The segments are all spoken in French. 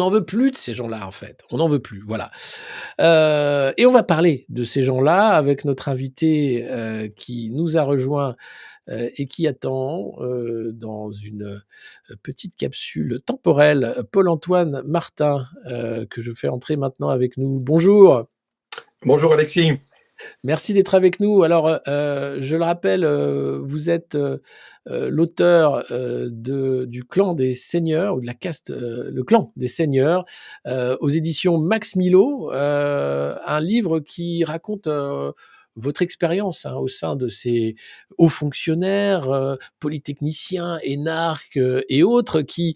On n'en veut plus de ces gens-là, en fait. On n'en veut plus, voilà. Et on va parler de ces gens-là avec notre invité, qui nous a rejoint, et qui attend, dans une, petite capsule temporelle, Paul-Antoine Martin, que je fais entrer maintenant avec nous. Bonjour. Bonjour Alexis. Merci d'être avec nous. Alors, je le rappelle, vous êtes, l'auteur, du Clan des Seigneurs ou de la caste, Le Clan des Seigneurs, aux éditions Max Milo, un livre qui raconte, votre expérience, hein, au sein de ces hauts fonctionnaires, polytechniciens, énarques, et autres qui,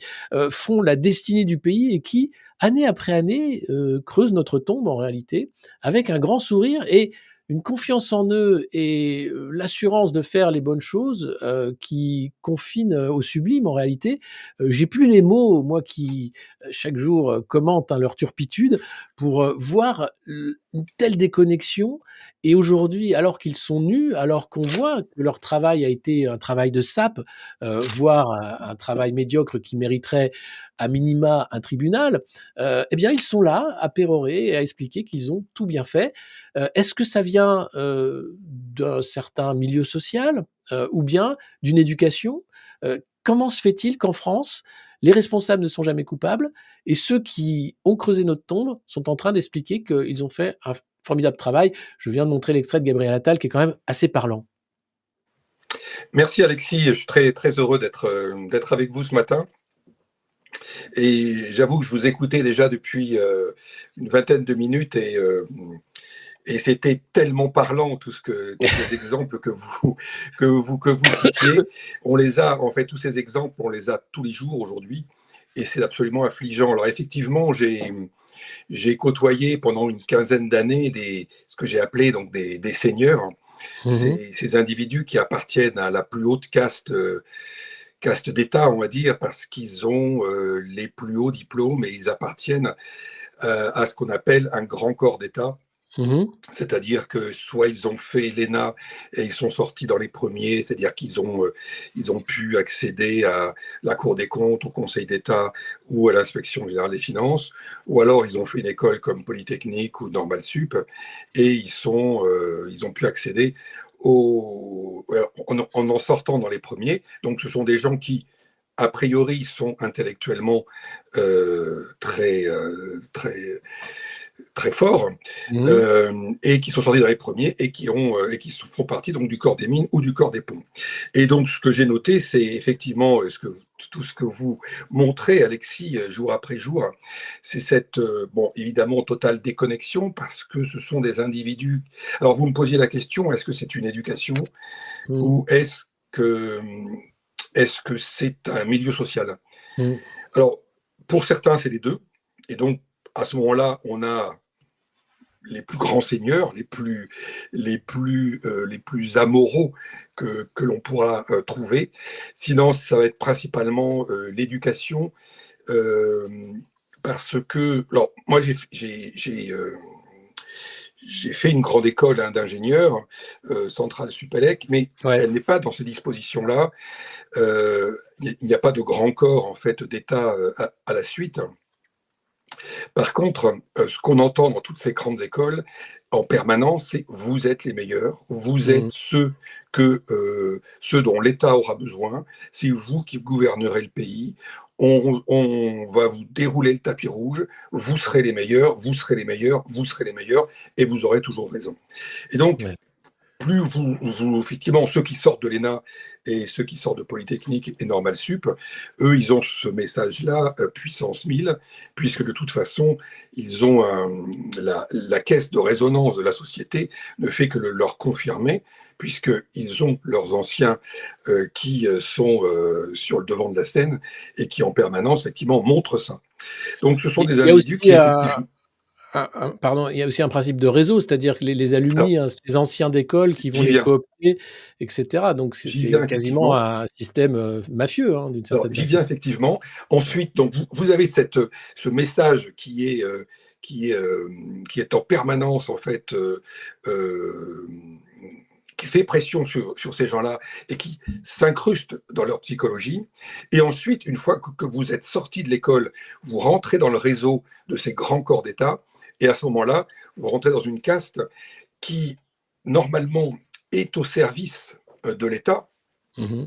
font la destinée du pays et qui, année après année, creusent notre tombe en réalité, avec un grand sourire et une confiance en eux et l'assurance de faire les bonnes choses, qui confinent, au sublime en réalité. J'ai plus les mots, moi qui, chaque jour, commente, hein, leur turpitude, pour, voir une telle déconnexion et aujourd'hui, alors qu'ils sont nus, alors qu'on voit que leur travail a été un travail de sape, voire un travail médiocre qui mériterait à minima un tribunal, eh bien ils sont là à pérorer et à expliquer qu'ils ont tout bien fait. Est-ce que ça vient, d'un certain milieu social, ou bien d'une éducation? Comment se fait-il qu'en France, les responsables ne sont jamais coupables et ceux qui ont creusé notre tombe sont en train d'expliquer qu'ils ont fait un formidable travail? Je viens de montrer l'extrait de Gabriel Attal qui est quand même assez parlant. Merci Alexis, je suis très, très heureux d'être avec vous ce matin. Et j'avoue que je vous écoutais déjà depuis une vingtaine de minutes et c'était tellement parlant tous les exemples que vous citiez. On les a, en fait, tous ces exemples, on les a tous les jours aujourd'hui et c'est absolument affligeant. Alors effectivement, j'ai côtoyé pendant une quinzaine d'années ce que j'ai appelé donc des seigneurs, Mmh. ces individus qui appartiennent à la plus haute caste d'État, on va dire, parce qu'ils ont les plus hauts diplômes et ils appartiennent à ce qu'on appelle un grand corps d'État. Mmh. C'est-à-dire que soit ils ont fait l'ENA et ils sont sortis dans les premiers, c'est-à-dire qu'ils ont pu accéder à la Cour des comptes, au Conseil d'État ou à l'Inspection générale des finances, ou alors ils ont fait une école comme Polytechnique ou Normal Sup et ils ont pu accéder en sortant dans les premiers. Donc ce sont des gens qui, a priori, sont intellectuellement très très forts Mmh. et qui sont sortis dans les premiers et qui font partie donc du corps des mines ou du corps des ponts. Et donc ce que j'ai noté, c'est effectivement tout ce que vous montrez, Alexis, jour après jour, c'est cette bon évidemment totale déconnexion parce que ce sont des individus. Alors vous me posiez la question, est-ce que c'est une éducation Mmh. ou est-ce que c'est un milieu social? Mmh. Alors pour certains c'est les deux et donc à ce moment-là on a les plus grands seigneurs, les plus amoraux que l'on pourra trouver. Sinon, ça va être principalement l'éducation, euh, parce que, alors, moi, j'ai fait une grande école d'ingénieur, Centrale Supélec, mais Ouais. elle n'est pas dans ces dispositions-là. Il n'y a pas de grand corps en fait d'État à la suite. Par contre, ce qu'on entend dans toutes ces grandes écoles en permanence, c'est vous êtes les meilleurs, vous êtes Mmh. ceux dont l'État aura besoin, c'est vous qui gouvernerez le pays, on va vous dérouler le tapis rouge, vous serez les meilleurs, vous serez les meilleurs, vous serez les meilleurs, et vous aurez toujours raison. Et donc, Ouais. plus effectivement, ceux qui sortent de l'ENA et ceux qui sortent de Polytechnique et Normal Sup, eux, ils ont ce message-là, puissance 1000, puisque de toute façon, ils ont la caisse de résonance de la société ne fait que leur confirmer, puisqu'ils ont leurs anciens qui sont sur le devant de la scène et qui en permanence, effectivement, montrent ça. Donc ce sont Il des y a individus aussi qui, effectivement, pardon, il y a aussi un principe de réseau, c'est-à-dire que les alors, alumni, hein, ces anciens d'école qui vont j'y les viens, coopter et cetera. Donc j'y c'est viens quasiment effectivement. un système, mafieux, hein, d'une Alors, certaine j'y façon. viens effectivement. Ensuite, donc, vous avez ce message qui est en permanence, en fait, euh, qui fait pression sur ces gens-là et qui s'incruste dans leur psychologie. Et ensuite, une fois que vous êtes sorti de l'école, vous rentrez dans le réseau de ces grands corps d'État, et à ce moment-là, vous rentrez dans une caste qui, normalement, est au service de l'État, Mmh.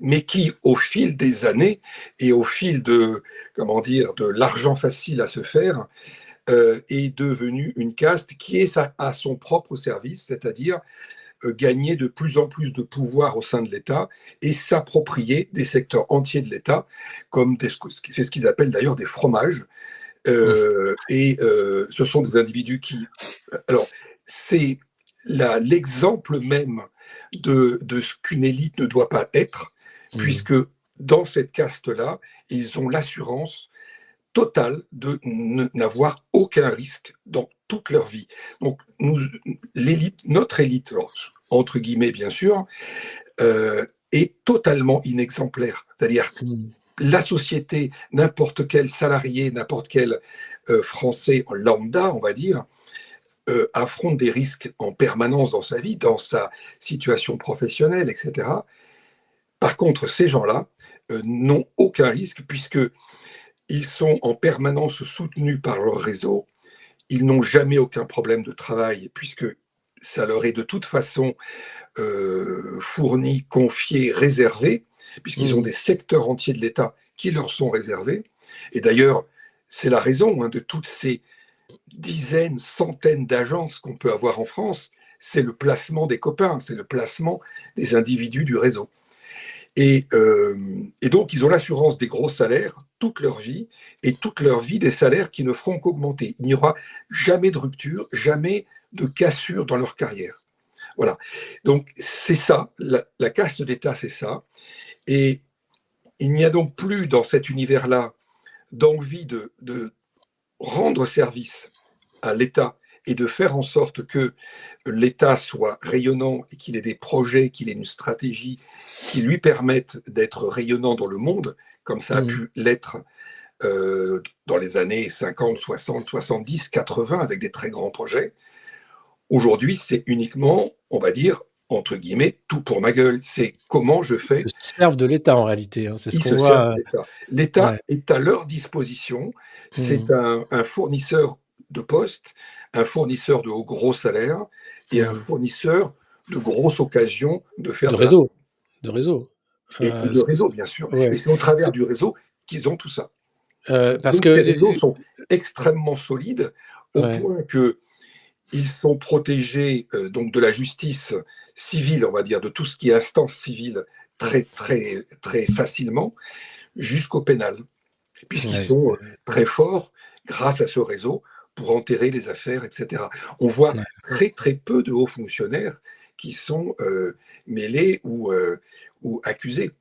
mais qui, au fil des années et au fil de, comment dire, de l'argent facile à se faire, est devenue une caste qui est à son propre service, c'est-à-dire gagner de plus en plus de pouvoir au sein de l'État et s'approprier des secteurs entiers de l'État, comme c'est ce qu'ils appellent d'ailleurs des fromages. Mmh. Ce sont des individus qui... Alors, c'est l'exemple même de ce qu'une élite ne doit pas être, Mmh. puisque dans cette caste-là, ils ont l'assurance totale de n'avoir aucun risque dans toute leur vie. Donc, l'élite, notre élite, entre guillemets bien sûr, est totalement inexemplaire. C'est-à-dire Mmh. la société, n'importe quel salarié, n'importe quel Français en lambda, on va dire, affronte des risques en permanence dans sa vie, dans sa situation professionnelle, etc. Par contre, ces gens-là n'ont aucun risque puisqu'ils sont en permanence soutenus par leur réseau. Ils n'ont jamais aucun problème de travail puisque ça leur est de toute façon fourni, confié, réservé, puisqu'ils ont Mmh. des secteurs entiers de l'État qui leur sont réservés. Et d'ailleurs, c'est la raison de toutes ces dizaines, centaines d'agences qu'on peut avoir en France, c'est le placement des copains, c'est le placement des individus du réseau. Et donc, ils ont l'assurance des gros salaires toute leur vie, et toute leur vie des salaires qui ne feront qu'augmenter. Il n'y aura jamais de rupture, jamais de cassure dans leur carrière. Voilà. Donc, c'est ça, la caste d'État, c'est ça. Et il n'y a donc plus dans cet univers-là d'envie de rendre service à l'État et de faire en sorte que l'État soit rayonnant et qu'il ait des projets, qu'il ait une stratégie qui lui permettent d'être rayonnant dans le monde, comme ça a Mmh. pu l'être dans les années 50, 60, 70, 80, avec des très grands projets. Aujourd'hui, c'est uniquement, on va dire, entre guillemets, tout pour ma gueule. C'est comment je Se fais. servent de l'État en réalité, hein, c'est ce Ils qu'on se servent voit, de l'État. ouais. L'État est à leur disposition. C'est Mmh. un fournisseur de postes, un fournisseur de gros salaires et un Mmh. fournisseur de grosses occasions de faire De de l'argent. réseau, de réseau. Et de Ce réseau, bien sûr. Et Ouais, c'est au travers du réseau qu'ils ont tout ça. parce Donc que ces réseaux sont extrêmement solides au ouais. point que ils sont protégés donc de la justice civile, on va dire, de tout ce qui est instance civile très, très, très facilement, jusqu'au pénal, puisqu'ils Ouais, sont c'est très forts grâce à ce réseau pour enterrer les affaires, etc. On voit ouais. très, très peu de hauts fonctionnaires qui sont mêlés ou accusés.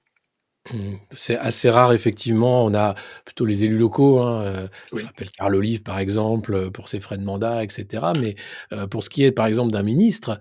C'est assez rare effectivement, on a plutôt les élus locaux, hein, je Oui. rappelle Carl Olive par exemple, pour ses frais de mandat et cetera. Mais, pour ce qui est par exemple d'un ministre,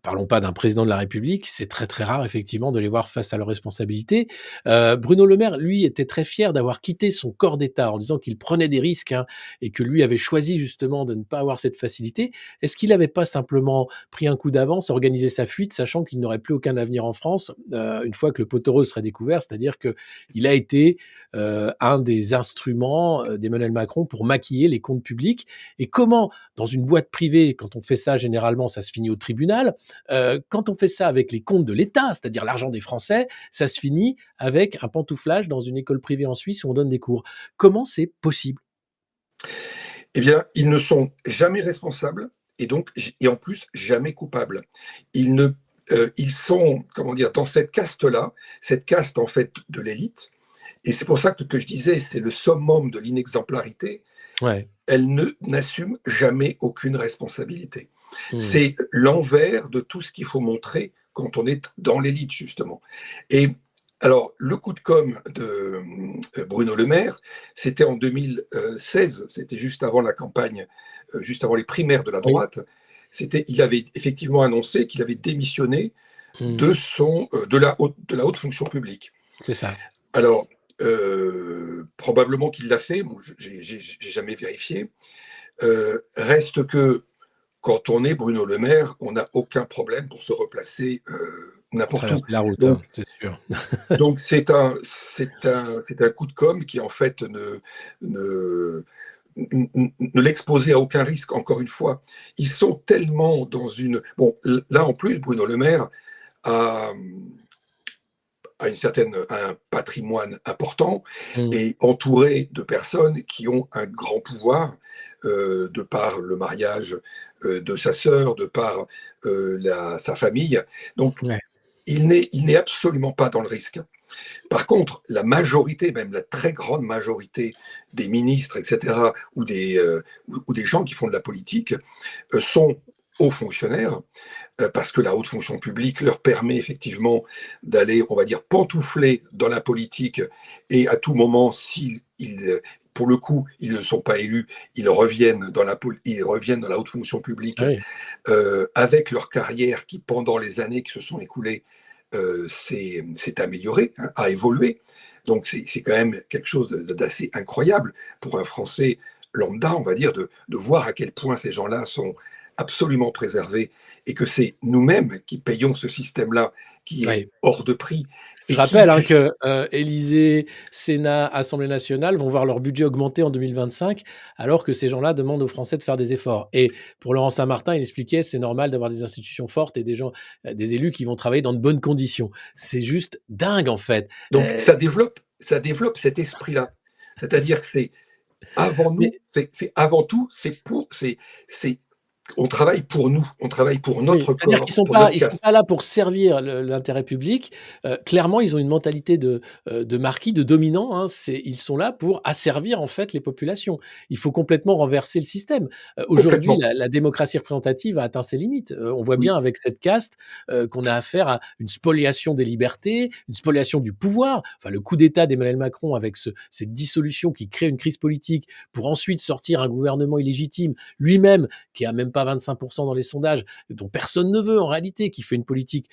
parlons pas d'un président de la République, c'est très, très rare effectivement de les voir face à leurs responsabilités. Bruno Le Maire, lui, était très fier d'avoir quitté son corps d'État en disant qu'il prenait des risques, hein, et que lui avait choisi justement de ne pas avoir cette facilité. Est-ce qu'il n'avait pas simplement pris un coup d'avance, organisé sa fuite, sachant qu'il n'aurait plus aucun avenir en France, une fois que le pot au rose serait découvert? C'est-à-dire qu'il a été, un des instruments, d'Emmanuel Macron pour maquiller les comptes publics. Et comment, dans une boîte privée, quand on fait ça généralement, ça se finit au tribunal. Quand on fait ça avec les comptes de l'État, c'est-à-dire l'argent des Français, ça se finit avec un pantouflage dans une école privée en Suisse où on donne des cours. Comment c'est possible? Eh bien, ils ne sont jamais responsables et donc, et en plus, jamais coupables. Ils ne, ils sont, comment dire, dans cette caste-là, cette caste en fait de l'élite, et c'est pour ça que je disais, c'est le summum de l'inexemplarité. Ouais. Elle n'assume jamais aucune responsabilité. Mmh. C'est l'envers de tout ce qu'il faut montrer quand on est dans l'élite, justement. Et alors, le coup de com' de Bruno Le Maire, c'était en 2016, c'était juste avant la campagne, juste avant les primaires de la Oui. droite. Il avait effectivement annoncé qu'il avait démissionné Mmh. de la haute fonction publique. C'est ça. Alors, probablement qu'il l'a fait, bon, j'ai jamais vérifié. Reste que quand on est Bruno Le Maire, on n'a aucun problème pour se replacer Pour n'importe où. traverser la route, Donc, hein, c'est sûr. donc c'est un coup de com qui en fait ne, ne l'exposer à aucun risque. Encore une fois, ils sont tellement dans une. Bon, là en plus, Bruno Le Maire a, un patrimoine important Mmh. et entouré de personnes qui ont un grand pouvoir de par le mariage de sa sœur, de par sa famille. Donc, Ouais. il n'est absolument pas dans le risque. Par contre, la majorité, même la très grande majorité des ministres, etc., ou des gens qui font de la politique, sont hauts fonctionnaires, parce que la haute fonction publique leur permet effectivement d'aller, on va dire, pantoufler dans la politique, et à tout moment, pour le coup, ils ne sont pas élus, ils reviennent dans la haute fonction publique Ah oui. avec leur carrière qui, pendant les années qui se sont écoulées, s'est améliorée, hein, a évolué. Donc c'est quand même quelque chose d'assez incroyable pour un Français lambda, on va dire, de voir à quel point ces gens-là sont absolument préservés et que c'est nous-mêmes qui payons ce système-là qui est Ouais. hors de prix Je et qui, rappelle, hein, juste, que, Élysée, Sénat, Assemblée nationale vont voir leur budget augmenter en 2025, alors que ces gens-là demandent aux Français de faire des efforts. Et pour Laurent Saint-Martin, il expliquait: «C'est normal d'avoir des institutions fortes et des gens, des élus qui vont travailler dans de bonnes conditions». C'est juste dingue, en fait. donc Heu, ça développe cet esprit-là. C'est-à-dire que c'est avant mais nous, c'est avant tout, c'est on travaille pour nous, on travaille pour oui, notre c'est-à-dire corps, pour notre qu'ils sont caste. pas là pour servir l'intérêt public. Clairement, ils ont une mentalité de marquis, de dominant, hein. Ils sont là pour asservir, en fait, les populations. Il faut complètement renverser le système. Aujourd'hui, Complètement. la démocratie représentative a atteint ses limites. On voit bien Oui. avec cette caste, qu'on a affaire à une spoliation des libertés, une spoliation du pouvoir. Enfin, le coup d'État d'Emmanuel Macron avec cette dissolution qui crée une crise politique pour ensuite sortir un gouvernement illégitime, lui-même, qui a même pas 25 dans les sondages, dont personne ne veut en réalité, qui fait une politique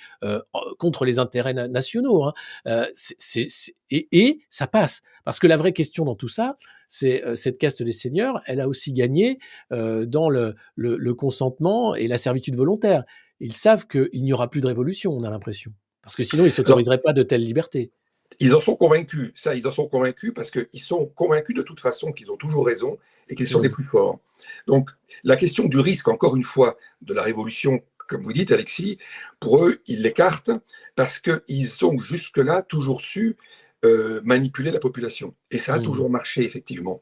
contre les intérêts nationaux. Hein. Et ça passe. Parce que la vraie question dans tout ça, c'est cette caste des seigneurs, elle a aussi gagné dans le consentement et la servitude volontaire. Ils savent qu'il n'y aura plus de révolution, on a l'impression. Parce que sinon, ils ne Alors, s'autoriseraient pas de telles libertés. ils en sont convaincus. Ça, ils en sont convaincus parce qu'ils sont convaincus de toute façon qu'ils ont toujours raison et qu'ils sont les Mmh. plus forts. Donc, la question du risque, encore une fois, de la révolution, comme vous dites, Alexis, pour eux, ils l'écartent parce qu'ils ont jusque-là toujours su manipuler la population. Et ça a Mmh. toujours marché, effectivement.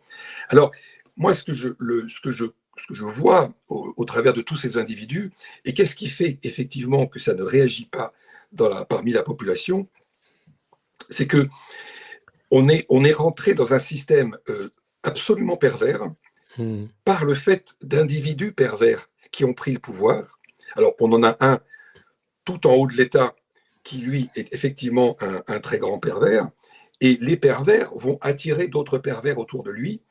Alors, moi, ce que je vois au travers de tous ces individus, et qu'est-ce qui fait effectivement que ça ne réagit pas parmi la population, c'est que on est rentré dans un système absolument pervers Mmh. par le fait d'individus pervers qui ont pris le pouvoir. Alors, on en a un tout en haut de l'État qui, lui, est effectivement un très grand pervers. Et les pervers vont attirer d'autres pervers autour de lui,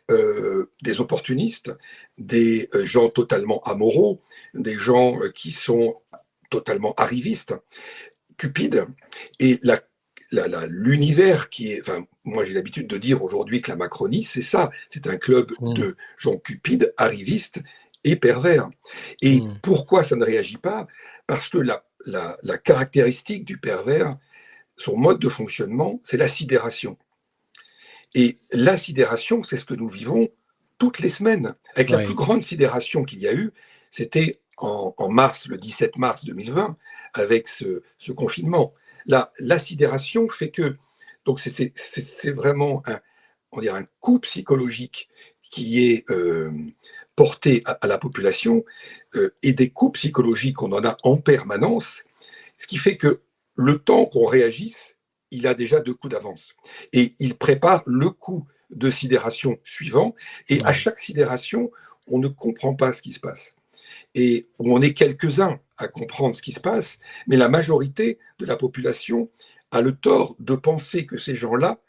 des opportunistes, des gens totalement amoraux, des gens qui sont totalement arrivistes, cupides. Et l'univers qui est, enfin, moi j'ai l'habitude de dire aujourd'hui que la Macronie, c'est ça, c'est un club Mmh. de gens cupides, arrivistes et pervers. Et Mmh. pourquoi ça ne réagit pas? Parce que la caractéristique du pervers, son mode de fonctionnement, c'est la sidération. Et la sidération, c'est ce que nous vivons toutes les semaines. Avec la plus Ouais. grande sidération qu'il y a eu, c'était en mars, le 17 mars 2020, avec ce confinement. La sidération fait que, donc c'est vraiment on dirait un coup psychologique qui est porté à la population, et des coups psychologiques, on en a en permanence, ce qui fait que le temps qu'on réagisse, il a déjà 2 coups d'avance. Et il prépare le coup de sidération suivant. Et à Ouais. chaque sidération, on ne comprend pas ce qui se passe. Et on est quelques-uns à comprendre ce qui se passe, mais la majorité de la population a le tort de penser que ces gens-là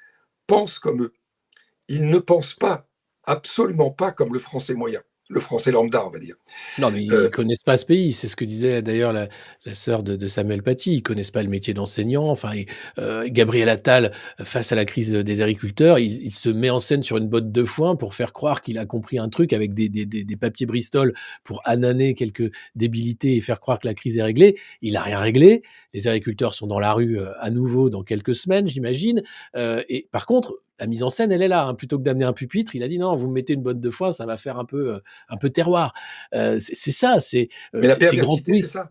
pensent comme eux. Ils ne pensent pas, absolument pas comme le français moyen. le français lambda, on va dire. Non, mais ils connaissent pas ce pays. C'est ce que disait d'ailleurs la sœur de Samuel Paty. Ils connaissent pas le métier d'enseignant. Enfin, Gabriel Attal, face à la crise des agriculteurs, il se met en scène sur une botte de foin pour faire croire qu'il a compris un truc avec des papiers Bristol pour ananer quelques débilités et faire croire que la crise est réglée. Il a rien réglé. Les agriculteurs sont dans la rue à nouveau dans quelques semaines, j'imagine. Et par contre, la mise en scène, elle est là. Hein. Plutôt que d'amener un pupitre, il a dit non, vous me mettez une botte de foin, ça va faire un peu terroir. C'est ça, Mais la ces grands perversité, c'est touristes. ça.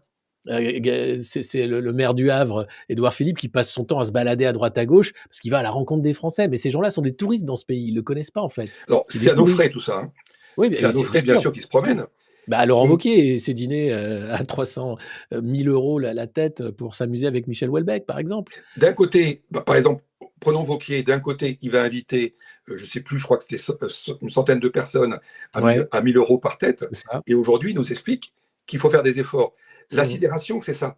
C'est le maire du Havre, Édouard Philippe, qui passe son temps à se balader à droite à gauche parce qu'il va à la rencontre des Français. Mais ces gens-là sont des touristes dans ce pays. Ils le connaissent pas en fait. Alors, C'est c'est des à nos touristes. frais tout ça. Hein. Oui, C'est à nos bien frais, bien sûr. sûr, qui se promènent. Bah, Laurent Et Wauquiez et ses dîners à 300 000 euros la tête pour s'amuser avec Michel Houellebecq, par exemple. d'un côté, par exemple, prenons Vauquier, d'un côté, il va inviter, je ne sais plus, je crois que c'était une centaine de personnes à Ouais, 1000 euros par tête. c'est ça. Et aujourd'hui, il nous explique qu'il faut faire des efforts. La Mmh. sidération, c'est ça.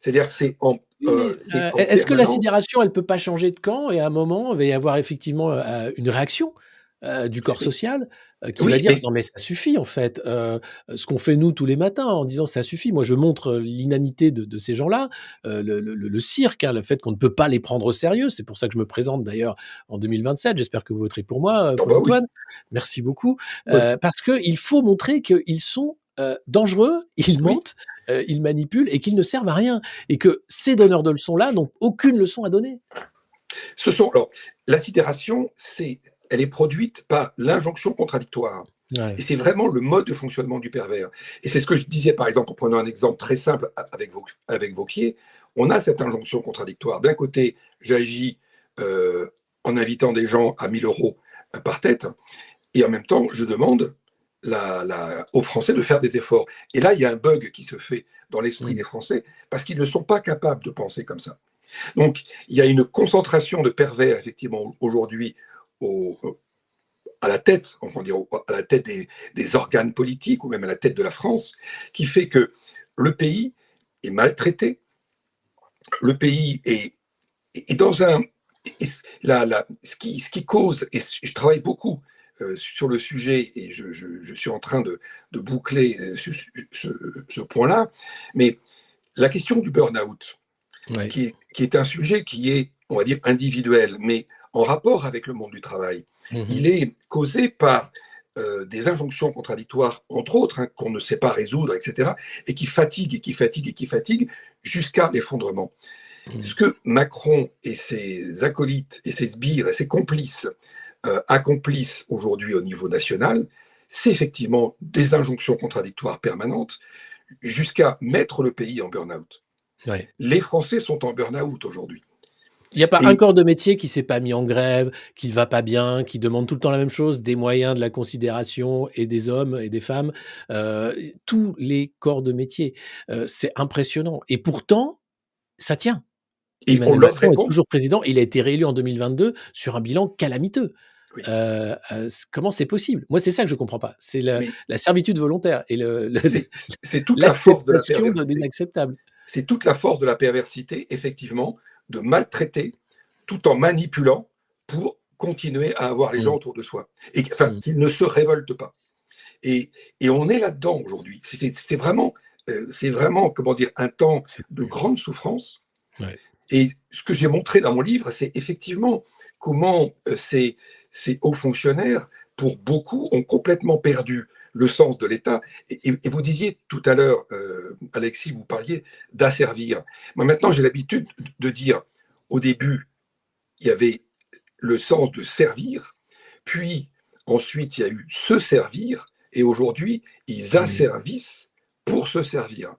C'est-à-dire que Oui, mais c'est en est-ce que la permanence. sidération, elle peut pas changer de camp et à un moment, il va y avoir effectivement, une réaction, du corps social, qui va Oui, dire: mais «Non mais ça suffit en fait», ce qu'on fait nous tous les matins en disant: «Ça suffit». Moi je montre, l'inanité de ces gens-là, le cirque, hein, le fait qu'on ne peut pas les prendre au sérieux. C'est pour ça que je me présente d'ailleurs en 2027. J'espère que vous voterez pour moi, ah bah oui, Paul-Antoine. Merci beaucoup, oui, parce qu'il faut montrer qu'ils sont, dangereux, ils oui. mentent, ils manipulent et qu'ils ne servent à rien. Et que ces donneurs de leçons-là n'ont aucune leçon à donner. Alors, la sidération, elle est produite par l'injonction contradictoire. Et Ouais. c'est vraiment le mode de fonctionnement du pervers. Et c'est ce que je disais, par exemple, en prenant un exemple très simple avec Vauquier, on a cette injonction contradictoire. D'un côté, j'agis en invitant des gens à 1000 euros par tête, et en même temps, je demande aux Français de faire des efforts. Et là, il y a un bug qui se fait dans l'esprit Mmh. des Français, parce qu'ils ne sont pas capables de penser comme ça. Donc, il y a une concentration de pervers, effectivement, aujourd'hui, à la tête, on peut dire, à la tête des organes politiques, ou même à la tête de la France, qui fait que le pays est maltraité, le pays est dans un... ce qui cause, et je travaille beaucoup sur le sujet, et je suis en train de boucler ce point-là, mais la question du burn-out, Ouais. qui est un sujet qui est, on va dire, individuel, mais en rapport avec le monde du travail. Mmh mh. Il est causé par des injonctions contradictoires, entre autres, hein, qu'on ne sait pas résoudre, etc., et qui fatiguent, et qui fatiguent, et qui fatiguent, jusqu'à l'effondrement. Mmh. Ce que Macron et ses acolytes, et ses sbires, et ses complices accomplissent aujourd'hui au niveau national, c'est effectivement des injonctions contradictoires permanentes, jusqu'à mettre le pays en burn-out. Ouais. Les Français sont en burn-out aujourd'hui. Il y a pas un Et, corps de métier qui s'est pas mis en grève, qui va pas bien, qui demande tout le temps la même chose, des moyens, de la considération et des hommes et des femmes, tous les corps de métier. C'est impressionnant et pourtant, ça tient. et on Emmanuel leur Macron est répond, toujours président. Il a été réélu en 2022 sur un bilan calamiteux. oui, Comment c'est possible? Moi, c'est ça que je comprends pas. C'est mais la servitude volontaire et c'est toute la force de la l'acceptation de perversité. l'inacceptable. C'est toute la force de la perversité, effectivement, de maltraiter tout en manipulant pour continuer à avoir les gens Mmh. autour de soi. Et enfin, Mmh. qu'ils ne se révoltent pas. Et, et on est là-dedans aujourd'hui. C'est vraiment, comment dire, un temps C'est de grande souffrance. ouais. Et ce que j'ai montré dans mon livre, c'est effectivement comment ces hauts fonctionnaires, pour beaucoup, ont complètement perdu le sens de l'État. Et vous disiez tout à l'heure, Alexis, vous parliez d'asservir. Moi, maintenant, j'ai l'habitude de dire, au début, il y avait le sens de servir, puis ensuite, il y a eu se servir, et aujourd'hui, ils Mmh. asservissent pour se servir.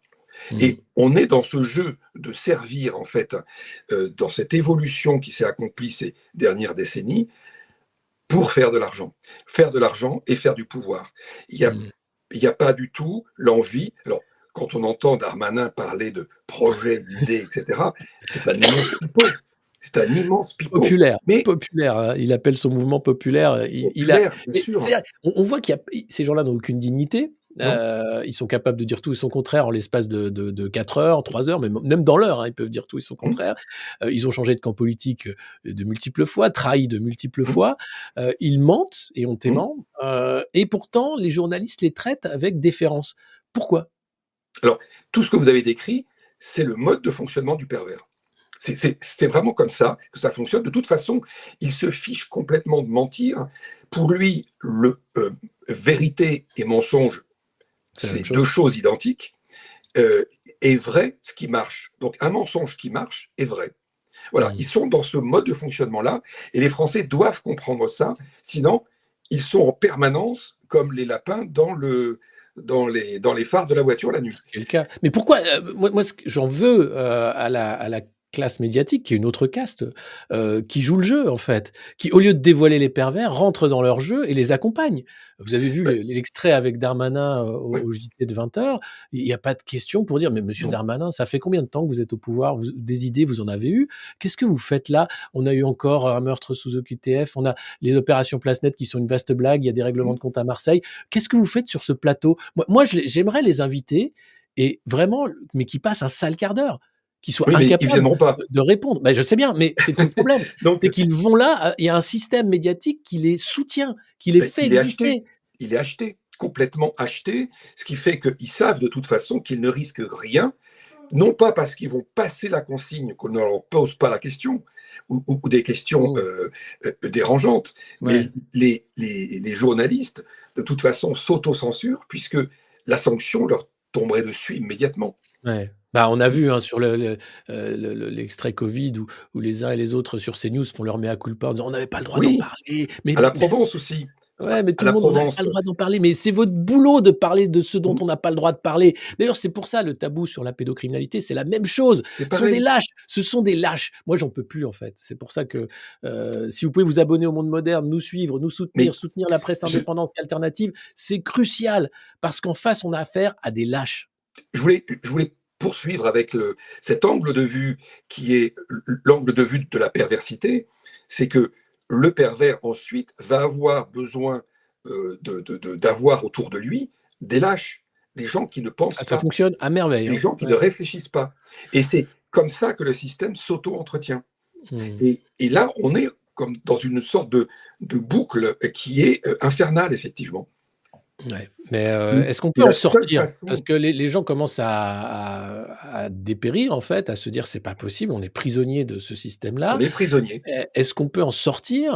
Mmh. Et on est dans ce jeu de servir, en fait, dans cette évolution qui s'est accomplie ces dernières décennies, pour faire de l'argent. Faire de l'argent et faire du pouvoir. Il n'y a, Mmh. il y a pas du tout l'envie. Alors, quand on entend Darmanin parler de projets, d'idées, etc., c'est un immense pipeau. C'est un immense pipeau. Populaire, Mais populaire, hein. Il appelle son mouvement populaire, il a populaire, bien mais sûr. c'est-à-dire on voit qu'il y a ces gens-là n'ont aucune dignité, non. Ils sont capables de dire tout et son contraire en l'espace de 4 heures, 3 heures, même dans l'heure, hein, ils peuvent dire tout et son Mmh, contraire. Ils ont changé de camp politique, de multiples fois, trahi de multiples mmh, fois. Ils mentent et mmh. hontément, et pourtant les journalistes les traitent avec déférence. Pourquoi? Alors, tout ce que vous avez décrit, c'est le mode de fonctionnement du pervers. C'est vraiment comme ça que ça fonctionne. De toute façon, il se fiche complètement de mentir. Pour lui, vérité et mensonge, C'est la même c'est deux chose? choses identiques. Est vrai ce qui marche. Donc un mensonge qui marche est vrai. Voilà, Mmh. ils sont dans ce mode de fonctionnement-là, et les Français doivent comprendre ça, sinon ils sont en permanence comme les lapins dans les phares de la voiture la nuit. Ce qui est le cas. Mais pourquoi, moi ce que j'en veux, à la classe médiatique, qui est une autre caste, qui joue le jeu en fait, qui au lieu de dévoiler les pervers, rentre dans leur jeu et les accompagne. Vous avez vu Ben, l'extrait avec Darmanin, oui, au JT de 20 h. Il y a pas de question pour dire: «Mais monsieur non, Darmanin, ça fait combien de temps que vous êtes au pouvoir? Vous des idées, vous en avez eu. Qu'est-ce que vous faites là? On a eu encore un meurtre sous OQTF, on a les opérations Place Nette qui sont une vaste blague, il y a des règlements mmh, de compte à Marseille. Qu'est-ce que vous faites sur ce plateau?» Moi j'aimerais les inviter et vraiment, mais qu'ils passent un sale quart d'heure, qu'ils soient oui, mais ils incapables viendront pas. de répondre. Bah, je sais bien, mais c'est tout le problème. Donc, C'est qu'ils vont là, il y a un système médiatique qui les soutient, qui les ben, fait exister. il est acheté, complètement acheté, ce qui fait qu'ils savent de toute façon qu'ils ne risquent rien, non pas parce qu'ils vont passer la consigne, qu'on ne leur pose pas la question, ou des questions Mmh, dérangeantes, mais ouais, les journalistes, de toute façon, s'autocensurent, puisque la sanction leur tomberait dessus immédiatement. ouais. Bah, on a vu, hein, sur l'extrait covid où les uns et les autres sur CNews font leur mea culpa en disant: «On n'avait pas le droit d'en Oui, parler». Mais à la Provence aussi. ouais, mais À tout le la monde, on n'avait pas Provence. le droit d'en parler, mais c'est votre boulot de parler de ce dont Mmh, on n'a pas le droit de parler. D'ailleurs, c'est pour ça le tabou sur la pédocriminalité, c'est la même chose. c'est Ce sont des pareil. lâches, ce sont des lâches. Moi, j'en peux plus, en fait. C'est pour ça que, si vous pouvez vous abonner au Monde Moderne, nous suivre, nous soutenir, Mais soutenir la presse je, indépendante et alternative, c'est crucial parce qu'en face, on a affaire à des lâches. je voulais poursuivre avec cet angle de vue qui est l'angle de vue de la perversité, c'est que le pervers ensuite va avoir besoin d'avoir autour de lui des lâches, des gens qui ne pensent Ah, ça pas, fonctionne à merveille, des hein. gens qui ne Ouais. réfléchissent pas. Et c'est comme ça que le système s'auto-entretient. Mmh. Et là, on est comme dans une sorte de boucle qui est infernale, effectivement. Ouais, mais Et, est-ce qu'on et peut en la seule sortir? Parce façon, que les gens commencent à dépérir, en fait, à se dire: «C'est pas possible, on est prisonnier de ce on système-là». est prisonnier. Est-ce qu'on peut en sortir?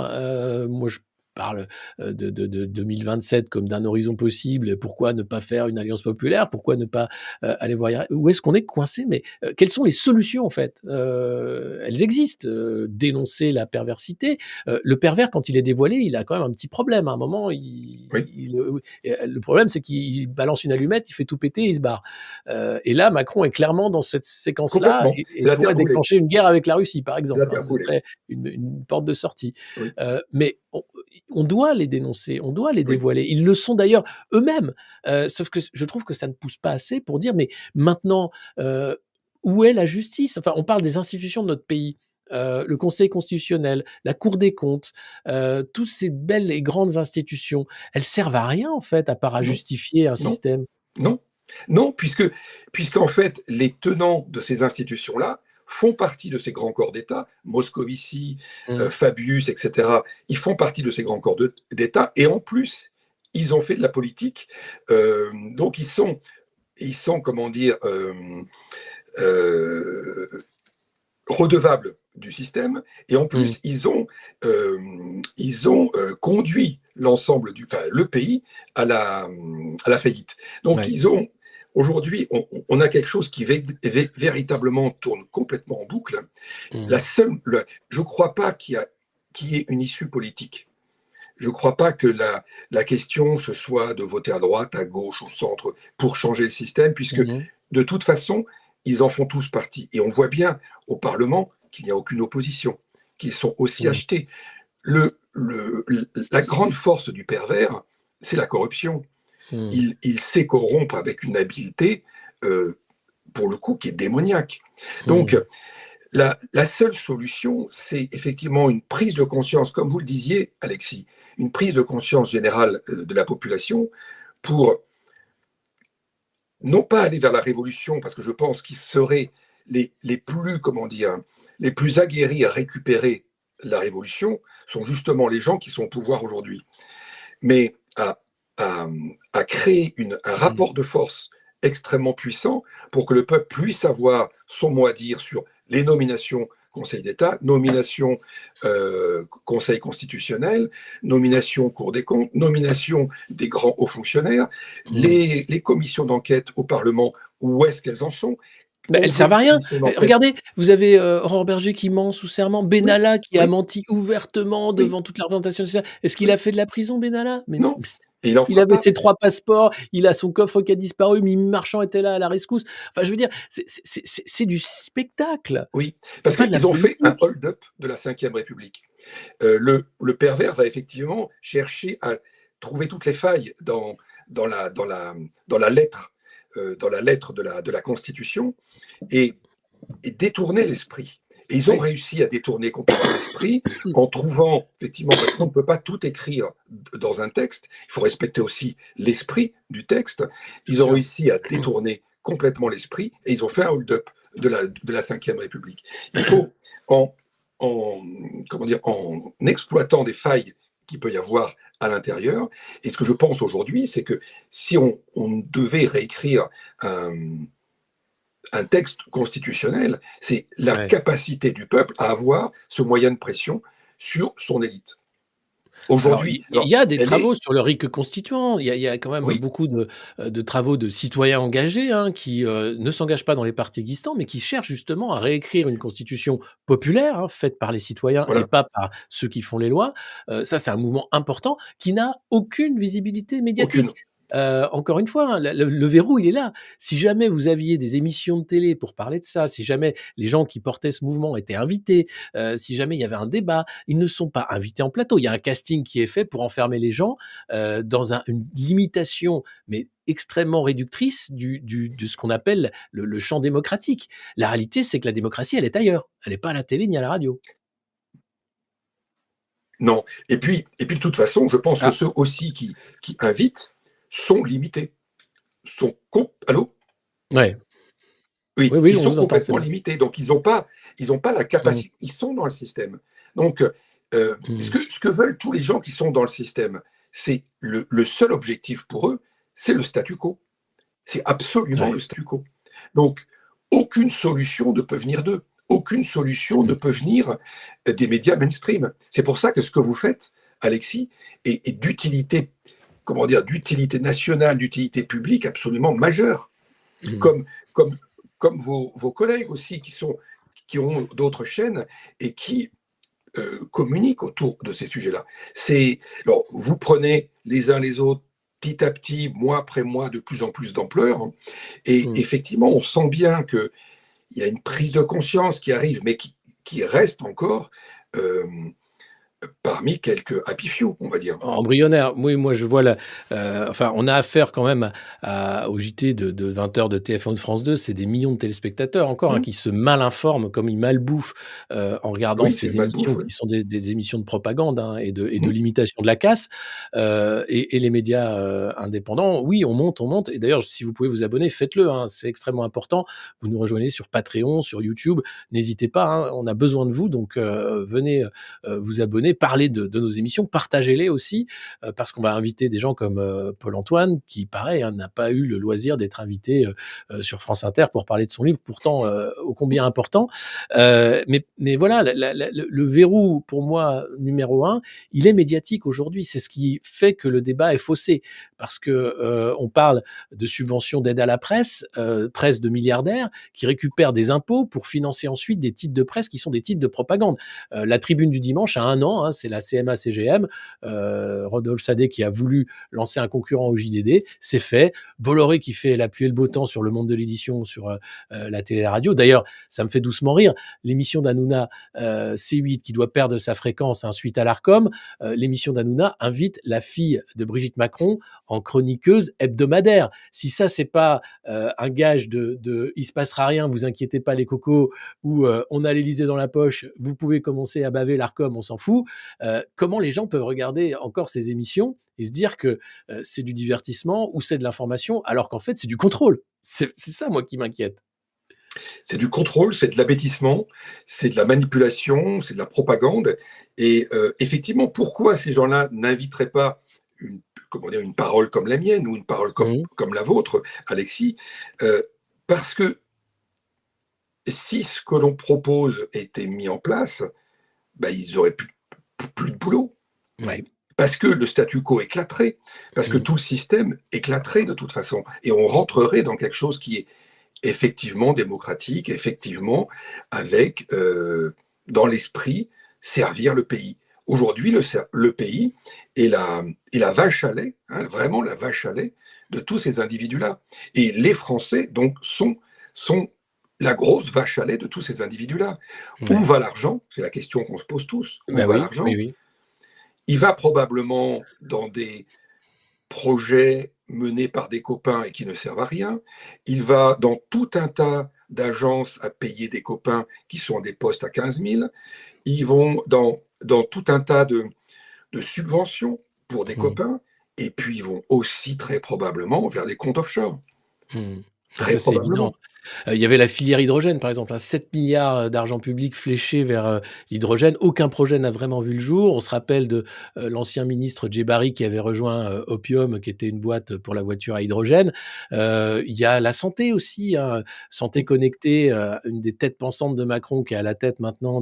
Moi, je parle, de 2027 comme d'un horizon possible. Pourquoi ne pas faire une alliance populaire? Pourquoi ne pas, aller voir ailleurs? Où est-ce qu'on est coincé? Mais, quelles sont les solutions, en fait? Elles existent, dénoncer la perversité. Le pervers, quand il est dévoilé, il a quand même un petit problème. À un moment, Oui, le problème, c'est qu'il balance une allumette, il fait tout péter et il se barre. Et là, Macron est clairement dans cette séquence-là complètement. et C'est la terre pourrait brûlée. déclencher une guerre avec la Russie, par C'est la exemple, hein. terre Ce brûlée. serait une porte de sortie. Oui, Mais on doit les dénoncer, on doit les oui. dévoiler. Ils le sont d'ailleurs eux-mêmes. Sauf que je trouve que ça ne pousse pas assez pour dire: «Mais maintenant, où est la justice?» Enfin, on parle des institutions de notre pays, le Conseil constitutionnel, la Cour des comptes, tous ces belles et grandes institutions, elles servent à rien en fait, à part à Non, justifier un non, système. non, non, puisqu'en fait, les tenants de ces institutions-là font partie de ces grands corps d'État, Moscovici, Mmh. Fabius, etc. Ils font partie de ces grands corps d'État, et en plus, ils ont fait de la politique. Donc, ils sont, comment dire, euh, redevables du système, et en Mmh. plus, ils ont conduit enfin, le pays à la faillite. Donc, Ouais. aujourd'hui, on a quelque chose qui véritablement tourne complètement en boucle. Mmh. Je ne crois pas qu'il y ait une issue politique. Je ne crois pas que la question, ce soit de voter à droite, à gauche, au centre, pour changer le système, puisque Mmh. de toute façon, ils en font tous partie. Et on voit bien au Parlement qu'il n'y a aucune opposition, qu'ils sont aussi Mmh. achetés. La grande force du pervers, c'est la corruption. Mmh. Il sait corrompre avec une habileté, euh, pour le coup, qui est démoniaque. Donc, Mmh. la seule solution, c'est effectivement une prise de conscience, comme vous le disiez, Alexis, une prise de conscience générale de la population pour non pas aller vers la révolution, parce que je pense qu'ils seraient les plus, comment dire, les plus aguerris à récupérer la révolution, sont justement les gens qui sont au pouvoir aujourd'hui. Mais à, à créer un Mmh. rapport de force extrêmement puissant pour que le peuple puisse avoir son mot à dire sur les nominations Conseil d'État, nomination Conseil constitutionnel, nomination Cour des comptes, nomination des grands hauts fonctionnaires, Mmh. les commissions d'enquête au Parlement, où est-ce qu'elles en sont? Bah, On elles veut servent une à rien. commission d'enquête. Regardez, vous avez, Aurore Berger qui ment sous serment, Oui, Benalla qui a oui, menti ouvertement oui, devant toute la représentation nationale. Est-ce qu'il a oui. fait de la prison, Benalla? Non, et il n'en Il fera avait pas. ses 3 passeports, il a son coffre qui a disparu, Mimi Marchand était là à la rescousse. Enfin, je veux dire, c'est du spectacle, Oui, c'est parce pas de la qu'ils ont fait un politique. hold-up de la Ve République. Le pervers va effectivement chercher à trouver toutes les failles dans, la, dans, la, dans la lettre de la Constitution et, et détourner l'esprit. Et ils ont Oui. réussi à détourner complètement l'esprit en trouvant, effectivement, parce qu'on ne peut pas tout écrire dans un texte, il faut respecter aussi l'esprit du texte, Bien ils ont sûr. réussi à détourner complètement l'esprit et ils ont fait un hold-up de la Ve République. Il faut, en, en, comment dire, en exploitant des failles qu'il peut y avoir à l'intérieur, et ce que je pense aujourd'hui, c'est que si on devait réécrire un, un texte constitutionnel, c'est la Ouais. capacité du peuple à avoir ce moyen de pression sur son élite. Alors, Aujourd'hui, il alors, y a des elle travaux est, sur le RIC constituant. Il y a quand même oui, beaucoup de travaux de citoyens engagés, hein, qui, ne s'engagent pas dans les partis existants, mais qui cherchent justement à réécrire une constitution populaire, hein, faite par les citoyens et voilà, pas par ceux qui font les lois. Ça, c'est un mouvement important qui n'a aucune visibilité aucune, médiatique. Encore une fois, hein, le verrou, il est là. Si jamais vous aviez des émissions de télé pour parler de ça, si jamais les gens qui portaient ce mouvement étaient invités, si jamais il y avait un débat, ils ne sont pas invités en plateau. Il y a un casting qui est fait pour enfermer les gens dans une limitation, mais extrêmement réductrice de ce qu'on appelle le champ démocratique. La réalité, c'est que la démocratie, elle est ailleurs. Elle n'est pas à la télé ni à la radio. non. Et puis de toute façon, je pense que Ah, ceux aussi qui invitent sont limités, allô. ouais. Oui, Oui, oui, ils on sont vous entend, c'est complètement bon. limités, donc ils ont pas la Mmh, capacité, ils sont dans le système. Donc, mmh, ce que veulent tous les gens qui sont dans le système, c'est le seul objectif pour eux, c'est le statu quo. C'est absolument ouais. le statu quo. Donc, aucune solution ne peut venir d'eux. Aucune solution ne Mmh, peut venir des médias mainstream. C'est pour ça que ce que vous faites, Alexis, est d'utilité, comment dire, d'utilité nationale, d'utilité publique absolument majeure. mmh. Comme, comme, comme vos collègues aussi qui ont d'autres chaînes et qui communiquent autour de ces sujets-là. Alors, vous prenez les uns les autres petit à petit, mois après mois, de plus en plus d'ampleur. Et Mmh. effectivement, on sent bien qu'il y a une prise de conscience qui arrive, mais qui reste encore euh, parmi quelques happy few, on va dire. Embryonnaire. Oui, moi je vois enfin, on a affaire quand même au JT de 20 h de TF1 ou de France 2. C'est des millions de téléspectateurs encore, hein, Hum, qui se mal informent comme ils malbouffent, en regardant oui, c'est le ces malbouffe. émissions Oui. qui sont des émissions de propagande, hein, et de Hum, limitation de la casse. Et les médias, indépendants, oui, on monte et d'ailleurs si vous pouvez vous abonner, faites-le, hein, c'est extrêmement important. Vous nous rejoignez sur Patreon, sur YouTube, n'hésitez pas, hein, on a besoin de vous donc venez, vous abonner, parler de nos émissions, partagez-les aussi, parce qu'on va inviter des gens comme Paul-Antoine, qui, pareil, hein, n'a pas eu le loisir d'être invité sur France Inter pour parler de son livre, pourtant ô combien important. Mais voilà, le verrou, pour moi, numéro un, il est médiatique aujourd'hui. C'est ce qui fait que le débat est faussé, parce que on parle de subventions d'aide à la presse de milliardaires qui récupèrent des impôts pour financer ensuite des titres de presse qui sont des titres de propagande. La Tribune du dimanche a un an, hein, c'est la CMA-CGM, Rodolphe Sadé qui a voulu lancer un concurrent au JDD, c'est fait. Bolloré qui fait la pluie et le beau temps sur le monde de l'édition, sur la télé et la radio. D'ailleurs, ça me fait doucement rire, l'émission d'Hanouna C8 qui doit perdre sa fréquence, hein, suite à l'ARCOM, l'émission d'Hanouna invite la fille de Brigitte Macron en chroniqueuse hebdomadaire. Si ça, c'est pas un gage de il se passera rien, vous inquiétez pas les cocos, ou on a l'Élysée dans la poche, vous pouvez commencer à baver l'ARCOM, on s'en fout. comment les gens peuvent regarder encore ces émissions et se dire que c'est du divertissement ou c'est de l'information, alors qu'en fait, c'est du contrôle. C'est ça, moi, qui m'inquiète. C'est du contrôle, c'est de l'abêtissement, c'est de la manipulation, c'est de la propagande. Et effectivement, pourquoi ces gens-là n'inviteraient pas une, comment dire, une parole comme la mienne ou une parole comme la vôtre, Alexis? Parce que si ce que l'on propose était mis en place, ben, ils n'auraient plus de boulot. Ouais. Parce que le statu quo éclaterait, parce que tout le système éclaterait de toute façon. Et on rentrerait dans quelque chose qui est effectivement démocratique, effectivement avec, dans l'esprit, servir le pays. Aujourd'hui, le pays est la vache à lait, hein, vraiment la vache à lait de tous ces individus-là. Et les Français, donc, sont la grosse vache à lait de tous ces individus-là. Ouais. Où va l'argent? C'est la question qu'on se pose tous. Où va Oui, l'argent? oui. Il va probablement dans des projets menés par des copains et qui ne servent à rien. Il va dans tout un tas d'agences à payer des copains qui sont à des postes à 15 000. Ils vont dans tout un tas de subventions pour des copains. Et puis, ils vont aussi très probablement vers des comptes offshore. Très Ça, c'est probablement. évident. Il y avait la filière hydrogène, par exemple, 7 milliards d'argent public fléchés vers l'hydrogène. Aucun projet n'a vraiment vu le jour. On se rappelle de l'ancien ministre Djebari qui avait rejoint Opium, qui était une boîte pour la voiture à hydrogène. Il y a la santé aussi, hein, santé connectée, une des têtes pensantes de Macron qui est à la tête maintenant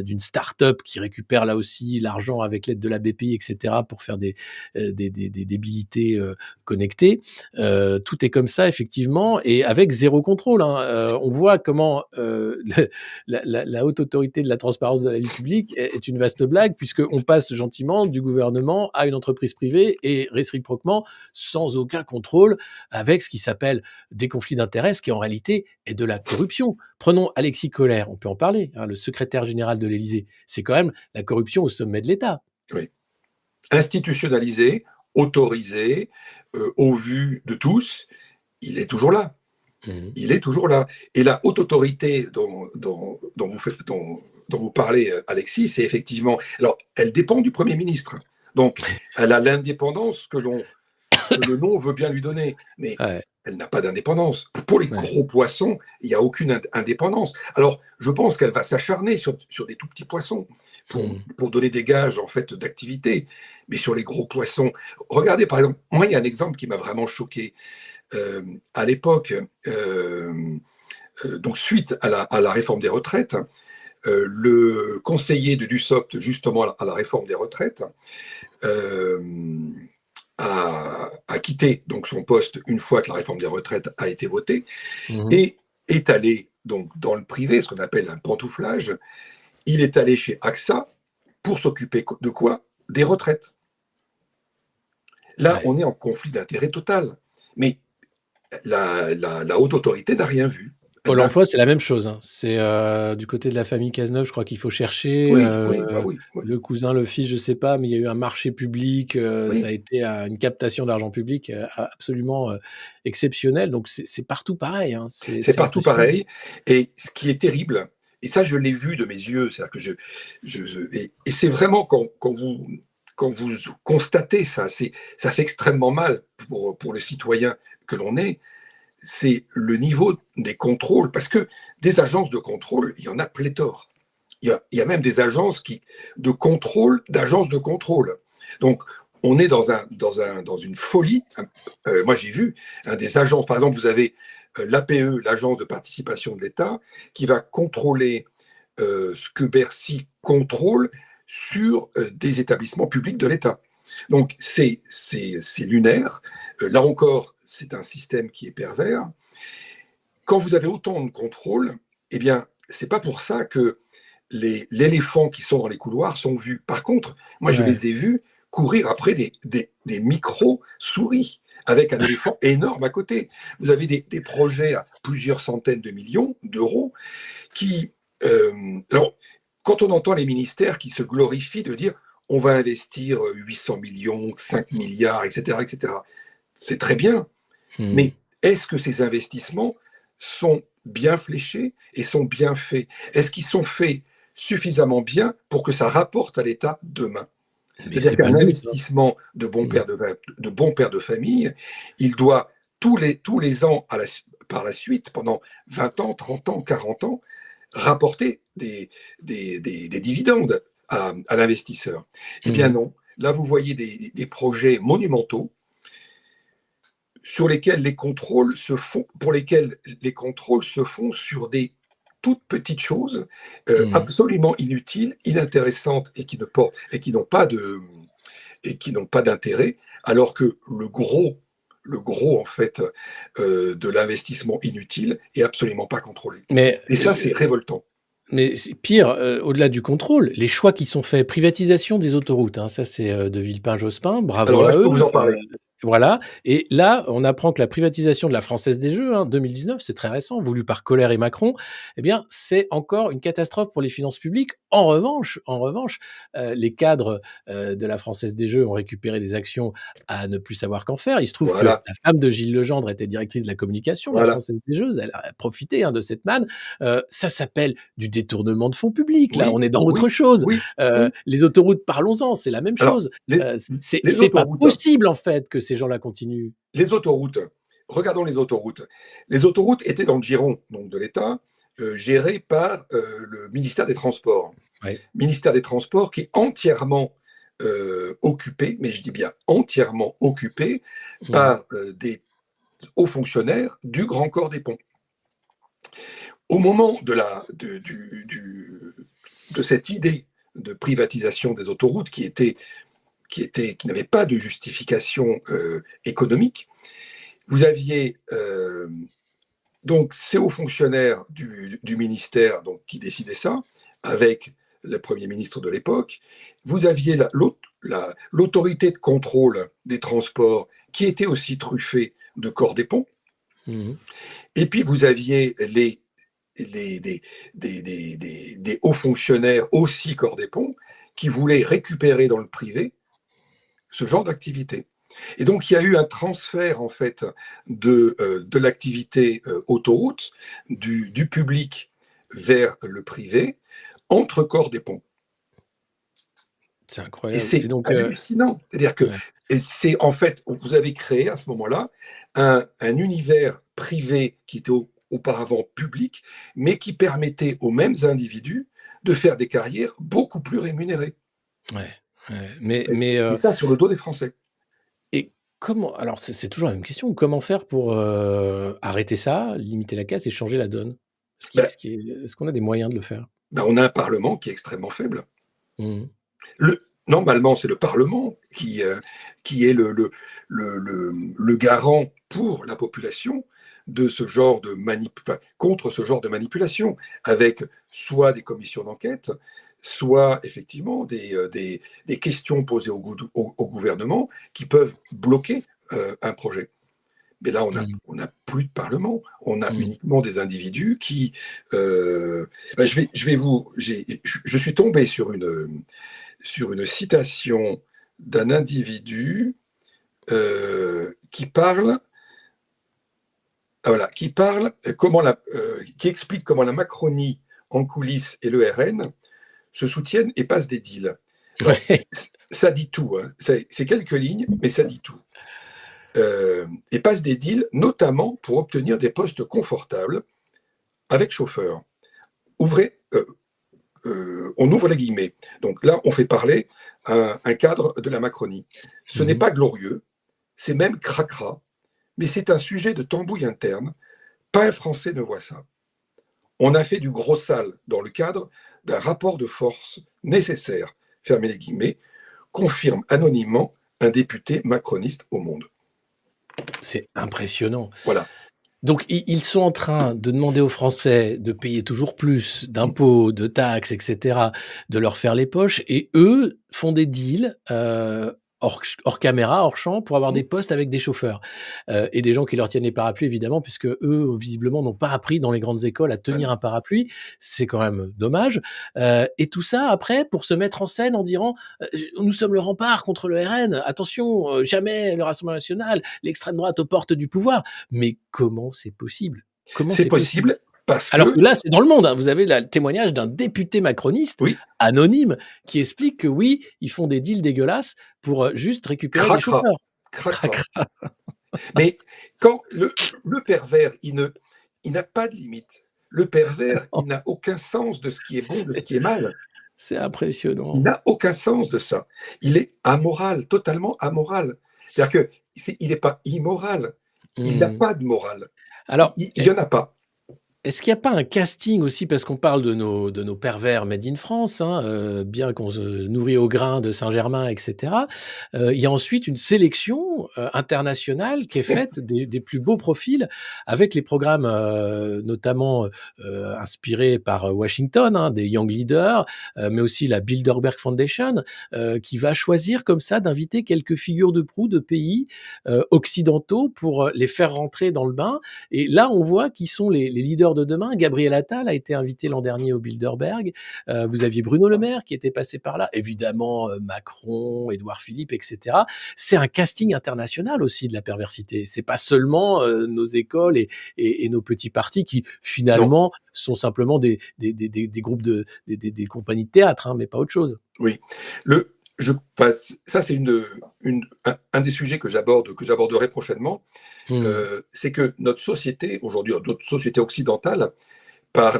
d'une start-up qui récupère là aussi l'argent avec l'aide de la BPI, etc., pour faire des débilités connectées. Tout est comme ça, effectivement, et avec zéro contrôle. On voit comment la haute autorité de la transparence de la vie publique est une vaste blague, puisqu'on passe gentiment du gouvernement à une entreprise privée et réciproquement sans aucun contrôle, avec ce qui s'appelle des conflits d'intérêts, ce qui en réalité est de la corruption. Prenons Alexis Kohler, on peut en parler, le secrétaire général de l'Élysée. C'est quand même la corruption au sommet de l'État. Oui. Institutionnalisé, autorisé, au vu de tous, il est toujours là. Il est toujours là. Et la haute autorité dont vous parlez, Alexis, c'est effectivement... Alors, elle dépend du Premier ministre. Donc, elle a l'indépendance que le nom veut bien lui donner. Mais elle n'a pas d'indépendance. Pour les gros poissons, il n'y a aucune indépendance. Alors, je pense qu'elle va s'acharner sur des tout petits poissons pour donner des gages, en fait, d'activité. Mais sur les gros poissons... Regardez, par exemple, moi, il y a un exemple qui m'a vraiment choqué. À l'époque, donc suite à la réforme des retraites, le conseiller de Dussopt, justement à la réforme des retraites, a quitté donc son poste une fois que la réforme des retraites a été votée et est allé donc dans le privé, ce qu'on appelle un pantouflage. Il est allé chez AXA pour s'occuper de quoi? Des retraites. Là, on est en conflit d'intérêts total. Mais la haute autorité n'a rien vu. Pôle emploi, c'est la même chose. C'est du côté de la famille Cazeneuve, je crois qu'il faut chercher oui. le cousin, le fils, je sais pas, mais il y a eu un marché public, ça a été une captation d'argent public absolument exceptionnelle. Donc c'est partout pareil. C'est partout pareil. Et ce qui est terrible, et ça je l'ai vu de mes yeux, c'est-à-dire que et c'est vraiment quand vous constatez ça, ça fait extrêmement mal pour le citoyen que l'on est. C'est le niveau des contrôles, parce que des agences de contrôle, il y en a pléthore. Il y a même des agences de contrôle, d'agences de contrôle. Donc, on est dans une folie. Moi, j'ai vu des agences, par exemple, vous avez l'APE, l'Agence de participation de l'État, qui va contrôler ce que Bercy contrôle sur des établissements publics de l'État. Donc, c'est lunaire. Là encore, c'est un système qui est pervers. Quand vous avez autant de contrôle, eh bien, c'est pas pour ça que les éléphants qui sont dans les couloirs sont vus. Par contre, moi, je les ai vus courir après des micro-souris avec un éléphant énorme à côté. Vous avez des projets à plusieurs centaines de millions d'euros qui... alors, quand on entend les ministères qui se glorifient de dire on va investir 800 millions, 5 milliards, etc., c'est très bien. Mais est-ce que ces investissements sont bien fléchés et sont bien faits? Est-ce qu'ils sont faits suffisamment bien pour que ça rapporte à l'État demain. Mais C'est-à-dire c'est pas qu'un le but, hein. investissement de bon Mmh. père de bon père de famille, il doit tous les ans par la suite, pendant 20 ans, 30 ans, 40 ans, rapporter des dividendes à l'investisseur. Eh bien Mmh. non, là vous voyez des projets monumentaux sur lesquels les contrôles se font, pour lesquels les contrôles se font sur des toutes petites choses Mmh. absolument inutiles, inintéressantes et qui n'ont pas d'intérêt, alors que le gros en fait de l'investissement inutile est absolument pas contrôlé. Mais Et ça, c'est révoltant. Mais c'est pire, au-delà du contrôle, les choix qui sont faits, privatisation des autoroutes, hein, ça c'est, de Villepin-Jospin, Alors bravo là, à je peux eux, vous en parler. voilà et là, on apprend que la privatisation de la Française des Jeux, hein, 2019, c'est très récent, voulu par Collère et Macron, eh bien, c'est encore une catastrophe pour les finances publiques. En revanche, les cadres, de la Française des Jeux ont récupéré des actions à ne plus savoir qu'en faire. Il se trouve que Voilà, la femme de Gilles Legendre était directrice de la communication de la voilà. Française des Jeux, elle a profité, hein, de cette manne. Ça s'appelle du détournement de fonds publics. Là, Oui, on est dans autre oui, chose. oui, oui. Les autoroutes, parlons-en, c'est la même Alors, chose. C'est les c'est pas autoroutes, possible en fait que ces gens-là continuent. les autoroutes, regardons les autoroutes. Les autoroutes étaient dans le giron donc, de l'État, géré par le ministère des Transports. Ouais. Ministère des Transports qui est entièrement occupé, mais je dis bien entièrement occupé, Mmh. par des hauts fonctionnaires du Grand Corps des Ponts. Au moment de cette idée de privatisation des autoroutes qui n'avait pas de justification économique, vous aviez donc ces hauts fonctionnaires du ministère donc, qui décidaient ça, avec le Premier ministre de l'époque. Vous aviez l'autorité de contrôle des transports qui était aussi truffée de corps des ponts. Mmh. Et puis vous aviez des hauts fonctionnaires aussi corps des ponts qui voulaient récupérer dans le privé ce genre d'activité. Et donc, il y a eu un transfert, en fait, de l'activité autoroute, du public vers le privé, entre corps des ponts. C'est Et incroyable et c'est donc hallucinant. C'est-à-dire que ouais. c'est, en fait, vous avez créé à ce moment-là un univers privé qui était auparavant public, mais qui permettait aux mêmes individus de faire des carrières beaucoup plus rémunérées. Ouais, ouais, mais Et ça, sur le dos des Français. et comment alors c'est toujours la même question, comment faire pour, arrêter ça, limiter la casse et changer la donne? Ben, Est-ce qu'on a des moyens de le faire? on a un Parlement qui est extrêmement faible. Mmh. Normalement, c'est le Parlement qui est le garant pour la population de ce genre de contre ce genre de manipulation, avec soit des commissions d'enquête, soit effectivement des questions posées au gouvernement qui peuvent bloquer un projet. Mais là, Mmh. on a plus de Parlement, on a Mmh. uniquement des individus qui. Je vais vous. Je suis tombé sur une citation d'un individu qui parle, voilà, qui explique comment la Macronie en coulisses et le RN se soutiennent et passent des deals. Alors, Ouais. ça dit tout, hein. C'est quelques lignes, mais ça dit tout. Et passent des deals, notamment pour obtenir des postes confortables avec chauffeur. Ouvrez, on ouvre les guillemets. Donc là, on fait parler un cadre de la Macronie. Ce n'est Mmh. pas glorieux, c'est même cracra, mais c'est un sujet de tambouille interne. Pas un Français ne voit ça. On a fait du gros sale dans le cadre d'un rapport de force nécessaire, fermez les guillemets, confirme anonymement un député macroniste au Monde. C'est impressionnant. Voilà. Donc ils sont en train de demander aux Français de payer toujours plus d'impôts, de taxes et cetera, de leur faire les poches et eux font des deals, hors caméra, hors champ pour avoir des postes avec des chauffeurs, et des gens qui leur tiennent les parapluies évidemment puisque eux, visiblement, n'ont pas appris dans les grandes écoles à Ah tenir non. un parapluie. C'est quand même dommage, et tout ça après pour se mettre en scène en disant, «Nous sommes le rempart contre le RN. Attention, jamais le Rassemblement national, l'extrême droite aux portes du pouvoir». Mais comment c'est possible? Comment C'est c'est possible? possible. Parce Alors que que, là, c'est dans le monde, hein. Vous avez là le témoignage d'un député macroniste oui, anonyme qui explique que oui, ils font des deals dégueulasses pour, juste récupérer des cracra, chauffeurs. cracra. Cracra. Mais quand le pervers, il n'a pas de limite. Le pervers, il n'a aucun sens de ce qui est bon, de ce C'est qui est mal. c'est Il impressionnant. n'a aucun sens de ça. Il est amoral, totalement amoral. C'est-à-dire que il n'est pas immoral. Il n'a Mmh. pas de morale. Alors, Il y en a pas. est-ce qu'il y a pas un casting aussi? Parce qu'on parle de nos pervers made in France, hein, bien qu'on se nourrit au grain de Saint-Germain et cetera. Il y a ensuite une sélection, internationale qui est faite des plus beaux profils avec les programmes, notamment, inspirés par, Washington, hein, des Young Leaders, mais aussi la Bilderberg Foundation, qui va choisir comme ça d'inviter quelques figures de proue de pays, occidentaux pour, les faire rentrer dans le bain et là, on voit qui sont les leaders de demain. Gabriel Attal a été invité l'an dernier au Bilderberg. Vous aviez Bruno Le Maire qui était passé par là. Évidemment, Macron, Édouard Philippe, et cetera. C'est un casting international aussi de la perversité. C'est pas seulement, nos écoles et nos petits partis qui, Non, finalement, sont simplement des groupes des compagnies de théâtre, hein, mais pas autre chose. oui. Enfin, ça, c'est un des sujets que j'aborderai prochainement. Mmh. C'est que notre société, aujourd'hui, notre société occidentale, par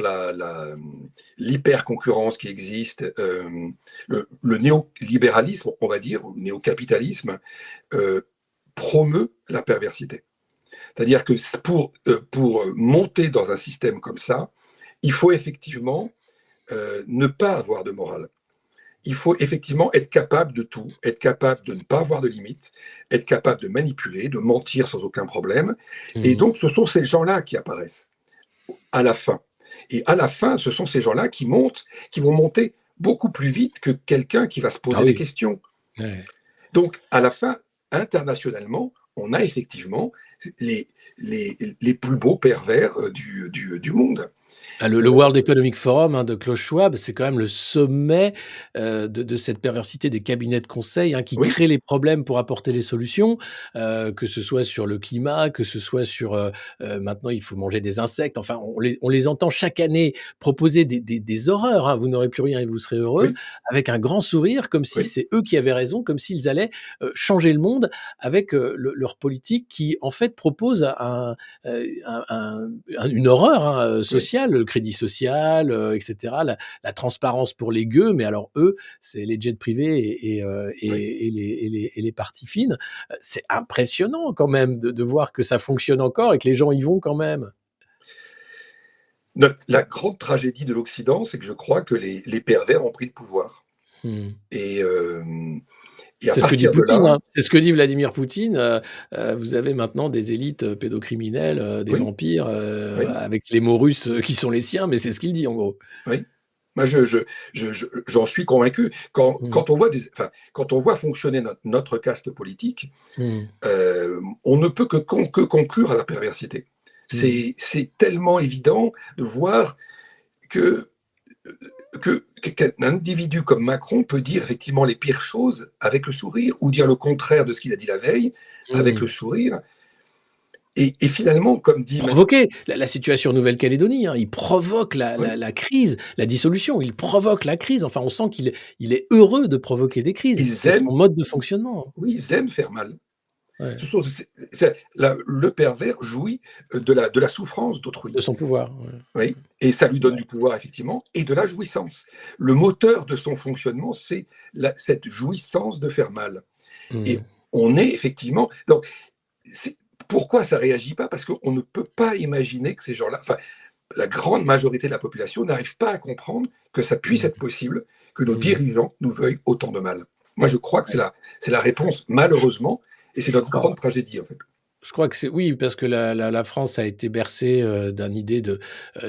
l'hyper-concurrence qui existe, le néolibéralisme, on va dire, ou le néocapitalisme, euh, promeut la perversité. C'est-à-dire que pour monter dans un système comme ça, il faut effectivement ne pas avoir de morale. Il faut effectivement être capable de tout, être capable de ne pas avoir de limites, être capable de manipuler, de mentir sans aucun problème. Et Mmh. donc, ce sont ces gens-là qui apparaissent à la fin. Et à la fin, ce sont ces gens-là qui vont monter beaucoup plus vite que quelqu'un qui va se Ah poser des oui. questions. Ouais. Donc, à la fin, internationalement, on a effectivement les, les plus beaux pervers du monde. Ah, le World Economic Forum, hein, de Klaus Schwab, c'est quand même le sommet, de cette perversité des cabinets de conseil, hein, qui Oui, créent les problèmes pour apporter les solutions, que ce soit sur le climat, que ce soit sur, maintenant il faut manger des insectes, enfin on les entend chaque année proposer des horreurs, hein. Vous n'aurez plus rien et vous serez heureux, oui, avec un grand sourire, comme si oui, c'est eux qui avaient raison, comme s'ils allaient, changer le monde avec, leur politique qui en fait propose une horreur, hein, oui, sociale, le crédit social, et cetera, la transparence pour les gueux, mais alors eux, c'est les jets privés oui. et les parties fines. C'est impressionnant quand même de voir que ça fonctionne encore et que les gens y vont quand même. La grande tragédie de l'Occident, c'est que je crois que les pervers ont pris le pouvoir. Mmh. Et, euh, et à C'est ce que dit partir de Poutine, là, hein. C'est ce que dit Vladimir Poutine, vous avez maintenant des élites, pédocriminelles, des oui, vampires, oui, avec les mots russes, qui sont les siens, mais c'est ce qu'il dit en gros. oui. Moi, j'en suis convaincu. Mmh. Quand on voit fonctionner notre caste politique, Mmh. on ne peut que conclure à la perversité. Mmh. C'est tellement évident de voir que qu'un individu comme Macron peut dire effectivement les pires choses avec le sourire, ou dire le contraire de ce qu'il a dit la veille avec le Mmh. sourire. Et finalement, comme dit Provoquer la situation en Nouvelle-Calédonie, hein. Il provoque la oui, la la crise, la dissolution, il provoque la crise. Enfin, on sent qu'il est heureux de provoquer des crises. ils C'est son aiment, mode de fonctionnement. oui, ils aiment faire mal. Ouais, Le pervers jouit de la souffrance d'autrui. de son pouvoir, ouais. Oui, et ça lui donne Ouais. du pouvoir, effectivement, et de la jouissance. Le moteur de son fonctionnement, c'est cette jouissance de faire mal. Et Mmh. on est effectivement. Donc, pourquoi ça ne réagit pas? Parce qu'on ne peut pas imaginer que ces gens-là, enfin, la grande majorité de la population n'arrive pas à comprendre que ça puisse être Mmh. possible que nos Mmh. dirigeants nous veuillent autant de mal. Moi, je crois que Ouais. c'est la réponse, Je malheureusement, et c'est je notre crois. grande tragédie, en fait. Je crois que c'est oui, parce que la France a été bercée, d'une idée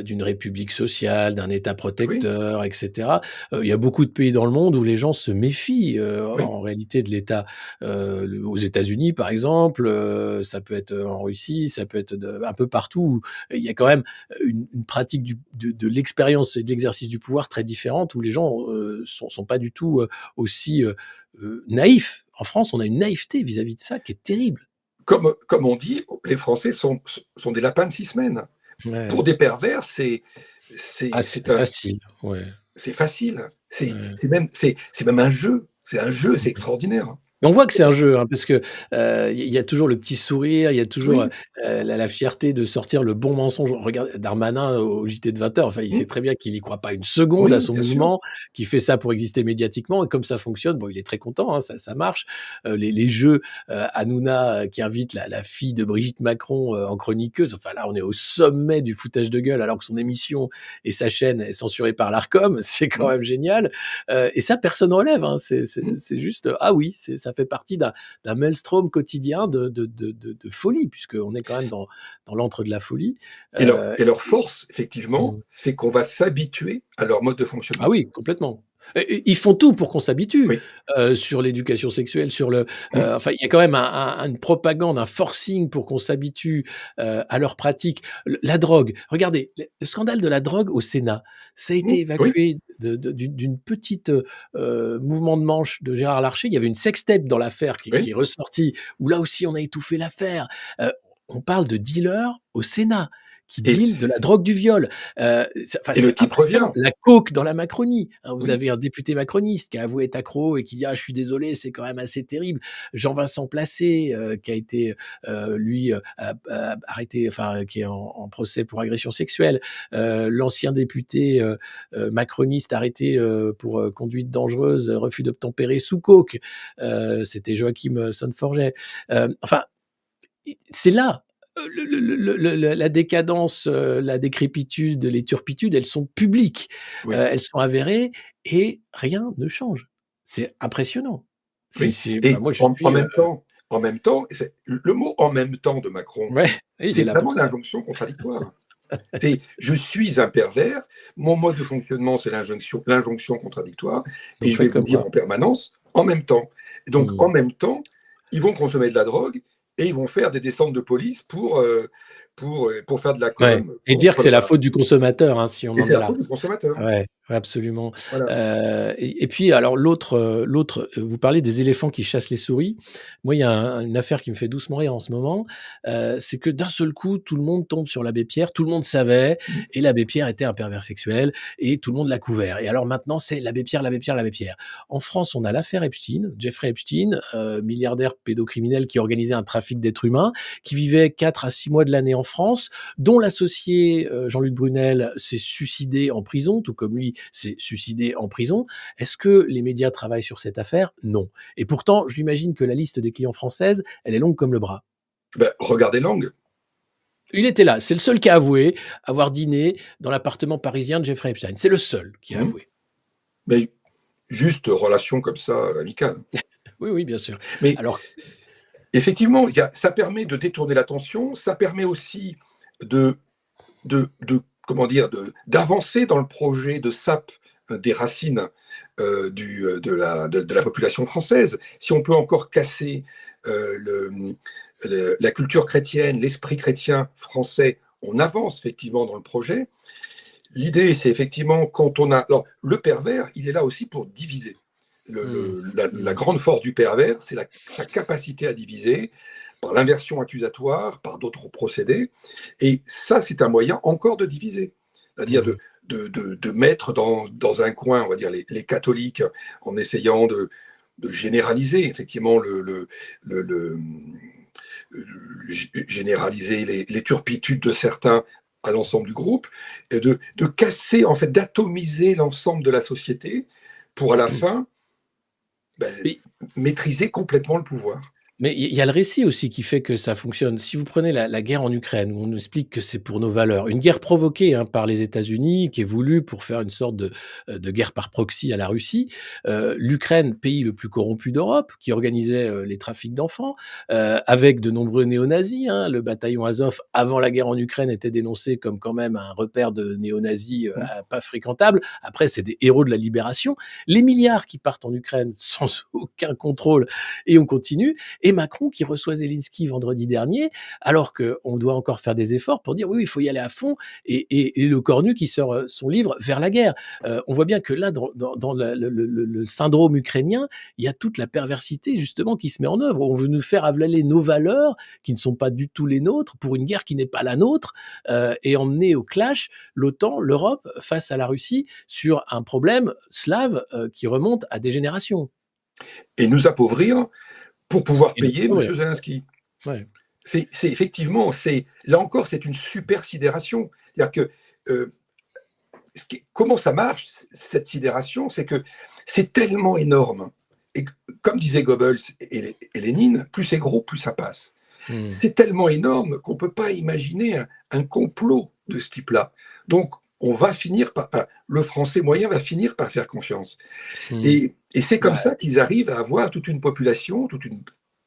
d'une république sociale, d'un État Oui, protecteur et cetera. Il y a beaucoup de pays dans le monde où les gens se méfient, oui, en réalité de l'État. Aux États-Unis, par exemple, ça peut être, en Russie, ça peut être un peu partout où il y a quand même une pratique de l'expérience et de l'exercice du pouvoir très différente, où les gens, sont pas du tout, aussi, naïfs. En France, on a une naïveté vis-à-vis de ça qui est terrible. comme on dit, les Français sont des lapins de 6 semaines. Ouais. Pour des pervers, Ah, c'est c'est un facile, ouais, c'est facile. ouais. C'est même un jeu. C'est un jeu, c'est Mmh. extraordinaire. Mais on voit que c'est un jeu, hein, parce que, il y a toujours le petit sourire, il y a toujours, Oui, la fierté de sortir le bon mensonge. Regarde Darmanin au JT de 20:00, enfin, il mmh, sait très bien qu'il y croit pas une seconde à oui, son bien sûr. mouvement, qu'il fait ça pour exister médiatiquement et comme ça fonctionne, bon, il est très content, hein, ça marche. Les jeux, Hanouna, qui invite la fille de Brigitte Macron, en chroniqueuse, enfin là, on est au sommet du foutage de gueule alors que son émission et sa chaîne est censurée par l'Arcom, c'est quand Mmh, même génial. Et ça, personne relève, hein. mmh. C'est juste, ah oui, ça fait partie d'un maelstrom quotidien de folie, puisqu'on est quand même dans l'antre de la folie. Et leur force, effectivement, Mmh. c'est qu'on va s'habituer à leur mode de Ah fonctionnement. oui, complètement. Et ils font tout pour qu'on s'habitue, Oui, sur l'éducation sexuelle, sur le mmh, enfin, il y a quand même une propagande, un forcing pour qu'on s'habitue, à leurs pratiques. La drogue, regardez, le scandale de la drogue au Sénat, ça a mmh, été oui, évacué d'une petite, mouvement de manche de Gérard Larcher. Il y avait une sextape dans l'affaire qui oui. est ressortie, où là aussi on a étouffé l'affaire. Heu, on parle de dealers au Sénat, qui Et dealent de la drogue du viol. Enfin, et le c'est type impressionnant. revient. La coke dans la Macronie, hein, vous Oui, avez un député macroniste qui a avoué être accro et qui dit: «Ah, je suis désolé, c'est quand même assez terrible». Jean-Vincent Placé, qui a été, lui, arrêté, enfin, qui est en procès pour agression sexuelle. L'ancien député, macroniste arrêté, pour, conduite dangereuse, refus d'obtempérer sous coke, c'était Joachim, Sonneforget. Enfin, c'est là, la décadence, la décrépitude, les turpitudes, elles sont publiques, oui, elles sont avérées et rien ne change. C'est impressionnant. oui. Enfin Et moi je en suis, même temps, le mot «en même temps» de Macron, ouais, il c'est est là vraiment pour ça. l'injonction contradictoire. C'est: «Je suis un pervers, mon mode de fonctionnement, c'est l'injonction contradictoire et Donc je vais faites vous comme dire moi. en permanence, en même temps». Et donc Mmh. en même temps, ils vont consommer de la drogue et ils vont faire des descentes de police pour faire de la Ouais, com et dire que contre c'est la la faute du consommateur, hein, si on et en c'est est la là. faute du consommateur. Ouais, ouais, absolument. Voilà. Et puis alors l'autre, vous parlez des éléphants qui chassent les souris. Moi, il y a une affaire qui me fait doucement rire en ce moment, c'est que d'un seul coup, tout le monde tombe sur l'abbé Pierre, tout le monde savait Mmh. et l'abbé Pierre était un pervers sexuel et tout le monde l'a couvert et alors maintenant, c'est l'abbé Pierre, l'abbé Pierre, l'abbé Pierre. En France, on a l'affaire Epstein, Jeffrey Epstein, milliardaire pédocriminel qui organisait un trafic d'êtres humains, qui vivait 4 à 6 mois de l'année en France, dont l'associé, Jean-Luc Brunel s'est suicidé en prison, tout comme lui s'est suicidé en prison. Est-ce que les médias travaillent sur cette affaire? Non. Et pourtant, j'imagine que la liste des clients françaises, elle est longue comme le bras. Bah, regardez Lang. Il était là, c'est le seul qui a avoué avoir dîné dans l'appartement parisien de Jeffrey Epstein. C'est le seul qui a Mmh. avoué. Mais juste relation comme ça, amicale. Oui, oui, bien sûr. Mais Alors effectivement, ça permet de détourner l'attention, ça permet aussi de comment dire, d'avancer dans le projet de sape des racines de la population française. Si on peut encore casser la culture chrétienne, l'esprit chrétien français, on avance effectivement dans le projet. L'idée, c'est effectivement quand on a... Alors, le pervers, il est là aussi pour diviser. mmh, La mmh, grande force du pervers, c'est sa capacité à diviser par l'inversion accusatoire, par d'autres procédés. Et ça, c'est un moyen encore de diviser. C'est-à-dire mmh. de mettre dans un coin, on va dire, les catholiques en essayant de généraliser effectivement généraliser les turpitudes de certains à l'ensemble du groupe, et de casser, en fait, d'atomiser l'ensemble de la société pour à la fin ben, Mais maîtriser complètement le pouvoir. Mais il y a le récit aussi qui fait que ça fonctionne. Si vous prenez la guerre en Ukraine, où on nous explique que c'est pour nos valeurs, une guerre provoquée, hein, par les États-Unis, qui est voulue pour faire une sorte de guerre par proxy à la Russie. L'Ukraine, pays le plus corrompu d'Europe, qui organisait, les trafics d'enfants, avec de nombreux néo-nazis, hein. Le bataillon Azov, avant la guerre en Ukraine, était dénoncé comme quand même un repère de néo-nazis, Mm. pas fréquentable. Après, c'est des héros de la libération. Les milliards qui partent en Ukraine sans aucun contrôle et on continue et Macron qui reçoit Zelensky vendredi dernier, alors qu'on doit encore faire des efforts pour dire: «Oui, oui, il faut y aller à fond», et le Cornu qui sort, son livre «Vers la guerre». On voit bien que là, dans le syndrome ukrainien, il y a toute la perversité justement qui se met en œuvre. On veut nous faire avaler nos valeurs qui ne sont pas du tout les nôtres pour une guerre qui n'est pas la nôtre, et emmener au clash l'OTAN, l'Europe face à la Russie sur un problème slave qui remonte à des générations. Et nous appauvrir pour pouvoir Et nous payer ouais, Monsieur Zelensky. ouais. C'est effectivement, là encore, c'est une super sidération. C'est-à-dire que comment ça marche, cette sidération, c'est que c'est tellement énorme. Et comme disait Goebbels et Lénine, plus c'est gros, plus ça passe. Mmh. C'est tellement énorme qu'on ne peut pas imaginer un complot de ce type-là. Donc, on va finir le français moyen va finir par faire confiance. Mmh. Et c'est comme Bah, ça qu'ils arrivent à avoir toute une population, toute une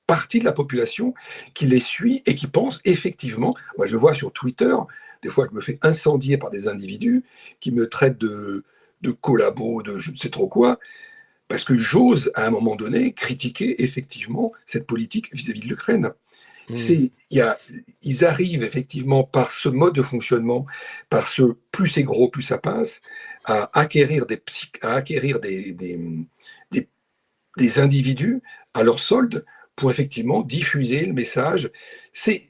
partie de la population qui les suit et qui pense effectivement. Moi, je vois sur Twitter, des fois, je me fais incendier par des individus qui me traitent de collabo, de je ne sais trop quoi, parce que j'ose, à un moment donné, critiquer effectivement cette politique vis-à-vis de l'Ukraine. mmh. Ils arrivent effectivement par ce mode de fonctionnement, par ce plus c'est gros, plus ça passe, à acquérir des, des individus à leur solde pour effectivement diffuser le message. C'est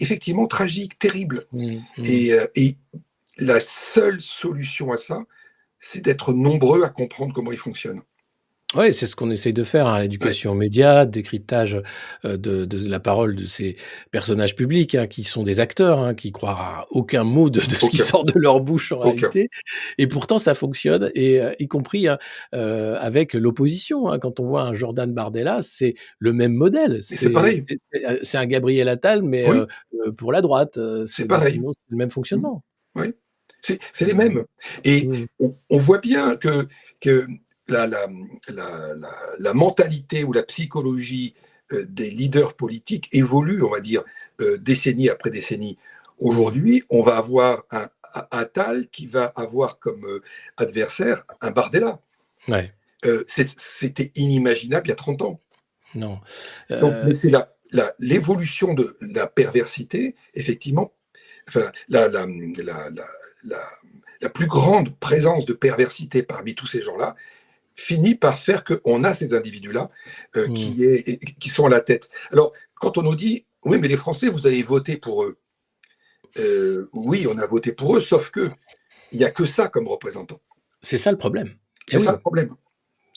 effectivement tragique, terrible. Mmh. Mmh. Et la seule solution à ça, c'est d'être nombreux à comprendre comment il fonctionne. Ouais, c'est ce qu'on essaye de faire, hein, Ouais, l'éducation aux médias, décryptage, de la parole de ces personnages publics, hein, qui sont des acteurs, hein, qui croient à aucun mot de ce qui aucun, sort de leur bouche en aucun. réalité, et pourtant ça fonctionne, et y compris, hein, avec l'opposition, hein. Quand on voit un Jordan Bardella, c'est le même modèle. Mais c'est pareil, C'est un Gabriel Attal, mais oui, pour la droite, c'est pareil. sinon c'est le même Mmh. fonctionnement. Oui, c'est les Mmh. mêmes. Et Mmh. on voit bien que la, la, la mentalité ou la psychologie des leaders politiques évolue, on va dire, décennie après décennie. Mmh. Aujourd'hui, on va avoir un Attal qui va avoir comme adversaire un Bardella. Ouais, C'était inimaginable il y a 30 ans. non, Donc, mais c'est et l'évolution de la perversité, effectivement, enfin, la, la plus grande présence de perversité parmi tous ces gens-là finit par faire qu'on a ces individus-là mmh. qui sont à la tête. Alors, quand on nous dit, oui, mais les Français, vous avez voté pour eux. Oui, on a voté pour eux, sauf que il n'y a que ça comme représentant. C'est ça le problème. Eh C'est ça le oui! problème.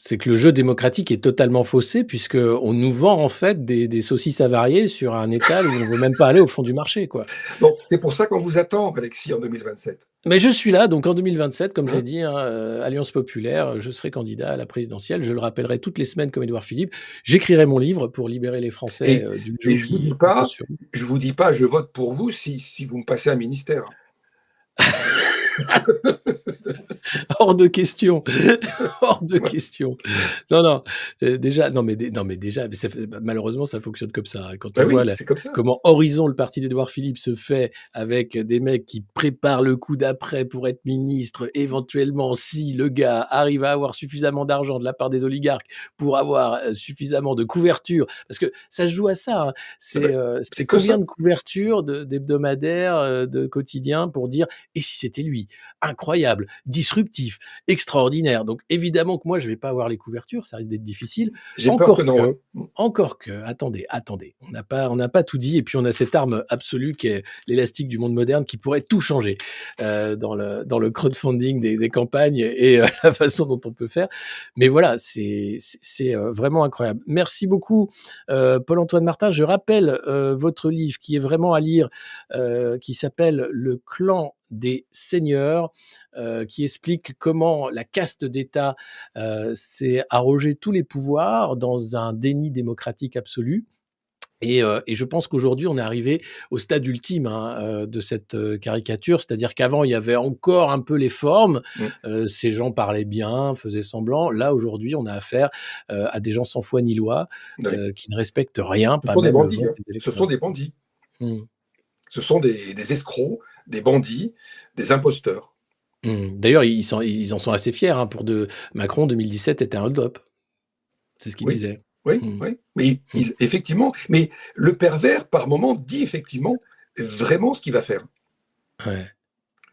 C'est que le jeu démocratique est totalement faussé puisqu'on nous vend en fait des saucisses avariées sur un étal où on veut même pas aller au fond du marché, quoi. Donc, c'est pour ça qu'on vous attend, Alexis, en 2027. Mais je suis là, donc en 2027, comme je l'ai Hein. dit, hein, Alliance populaire, je serai candidat à la présidentielle. Je le rappellerai toutes les semaines comme Édouard Philippe. J'écrirai mon livre pour libérer les Français, Et, du et joug qui repose sur eux. je vous dis pas, je vote pour vous si vous me passez un ministère. Hors de question, hors de question. Non, non, déjà non, mais déjà, mais ça fait bah, malheureusement, ça fonctionne comme ça, hein. Quand on Ben voit oui, la c'est comme ça. comment Horizon, le parti d'Édouard Philippe, se fait avec des mecs qui préparent le coup d'après pour être ministre, éventuellement, si le gars arrive à avoir suffisamment d'argent de la part des oligarques pour avoir, suffisamment de couverture, parce que ça se joue à ça, hein. Ah ben, C'est c'est que combien ça. de couvertures d'hebdomadaires, de quotidiens pour dire: «Et si c'était lui? Incroyable, disruptif, extraordinaire». Donc évidemment que moi, je vais pas avoir les couvertures, ça risque d'être difficile. J'ai peur que Encore non. que Hein. encore que, attendez, on n'a pas tout dit, et puis on a cette arme absolue qui est l'élastique du monde moderne qui pourrait tout changer, dans le crowdfunding des campagnes, et la façon dont on peut faire. Mais voilà, vraiment incroyable. Merci beaucoup, Paul-Antoine Martin. Je rappelle, votre livre qui est vraiment à lire, qui s'appelle «Le clan des seigneurs», qui explique comment la caste d'État s'est arrogé tous les pouvoirs dans un déni démocratique absolu. Et je pense qu'aujourd'hui, on est arrivé au stade ultime, hein, de cette caricature. C'est-à-dire qu'avant, il y avait encore un peu les formes. Mm. Ces gens parlaient bien, faisaient semblant. Là, aujourd'hui, on a affaire à des gens sans foi ni loi, Ouais. qui ne respectent rien, Ce pas sont des même le bandits. vote Hein. des Ce sont électeurs. des bandits. Mmh. Ce sont des escrocs, des bandits, des imposteurs. Mmh. D'ailleurs, ils en sont assez fiers, hein. Macron, 2017 était un hold-up. C'est ce qu'il Oui, disait. Oui, Mmh. oui. Mais Mmh. effectivement, mais le pervers, par moment, dit effectivement vraiment ce qu'il va faire. Ouais.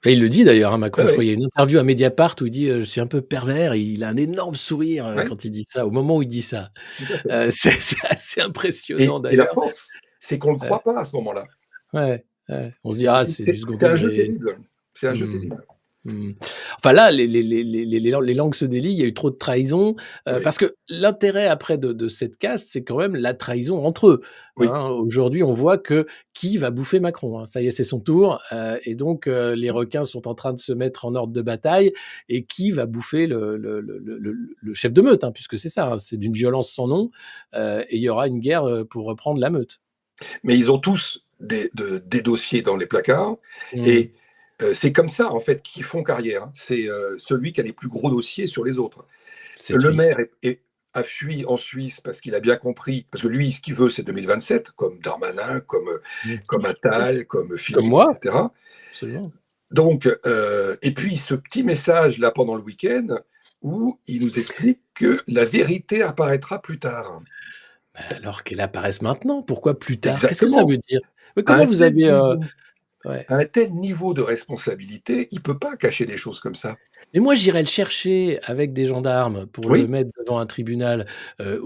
Et il le dit d'ailleurs, hein, Ouais, Macron. Je crois ouais, il y a une interview à Mediapart où il dit, «Je suis un peu pervers» et il a un énorme sourire, ouais, quand il dit ça, au moment où il dit ça. tout à fait. C'est assez impressionnant Et la d'ailleurs. force, c'est qu'on ne le Ouais, croit pas à ce moment-là. ouais, ouais. On se dit: «Ah, c'est du C'est second un jeu degré». terrible. C'est un jeu Mmh. terrible. Mmh. Enfin là, les langues se délient, il y a eu trop de trahison, Oui, parce que l'intérêt après de cette caste, c'est quand même la trahison entre eux, oui, hein. Aujourd'hui, on voit que qui va bouffer Macron, hein. Ça y est, c'est son tour, et donc les requins sont en train de se mettre en ordre de bataille et qui va bouffer le chef de meute, hein, puisque c'est ça, hein, c'est d'une violence sans nom, et il y aura une guerre, pour reprendre la meute. mais ils ont tous des dossiers dans les placards Mmh. et c'est comme ça, en fait, qu'ils font carrière, hein. C'est celui qui a les plus gros dossiers sur les autres. C'est Le triste. maire a fui en Suisse parce qu'il a bien compris, parce que lui, ce qu'il veut, c'est 2027, comme Darmanin, Mmh. comme Attal, comme Comme Philippe, moi, etc. absolument. Donc, et puis ce petit message là pendant le week-end où il nous explique que la vérité apparaîtra plus tard. Alors qu'elle apparaisse maintenant, pourquoi plus tard? Qu'est-ce que ça Exactement. veut dire? Oui, À comment un vous tel avez, niveau, ouais. à un tel niveau de responsabilité, il peut pas cacher des choses comme ça. Mais moi, j'irais le chercher avec des gendarmes pour le Oui, mettre devant un tribunal,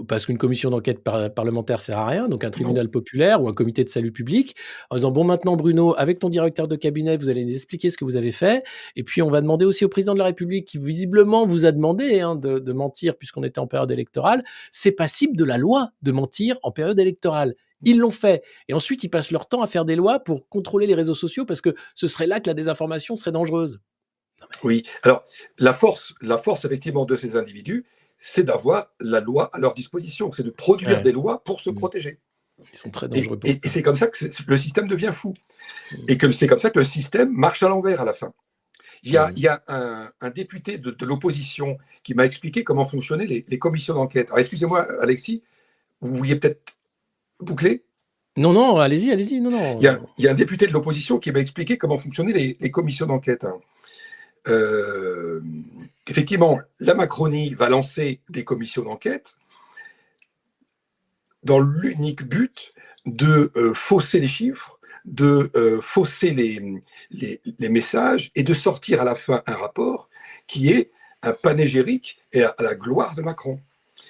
parce qu'une commission d'enquête parlementaire sert à rien, donc un non, tribunal populaire ou un comité de salut public, en disant: «Bon, maintenant Bruno, avec ton directeur de cabinet, vous allez nous expliquer ce que vous avez fait et puis on va demander aussi au président de la République qui visiblement vous a demandé, hein, de mentir puisqu'on était en période électorale. C'est passible de la loi de mentir en période électorale». Ils l'ont fait et ensuite ils passent leur temps à faire des lois pour contrôler les réseaux sociaux parce que ce serait là que la désinformation serait dangereuse. Non mais oui. Alors, la force effectivement de ces individus, c'est d'avoir la loi à leur disposition, c'est de produire ouais, des lois pour se mmh, protéger. ils sont très dangereux pour Et ça. c'est comme ça que le système devient fou. Mmh. Et que c'est comme ça que le système marche à l'envers à la fin. Mmh. Il y a un député de l'opposition qui m'a expliqué comment fonctionnaient les commissions d'enquête. Alors, excusez-moi, Alexis, vous vouliez peut-être boucler. Non, non, allez-y, allez-y, non, non. Il y a un député de l'opposition qui m'a expliqué comment fonctionnaient les commissions d'enquête. Euh, Effectivement, la Macronie va lancer des commissions d'enquête dans l'unique but de fausser les chiffres, de fausser les messages et de sortir à la fin un rapport qui est un panégyrique et à la gloire de Macron.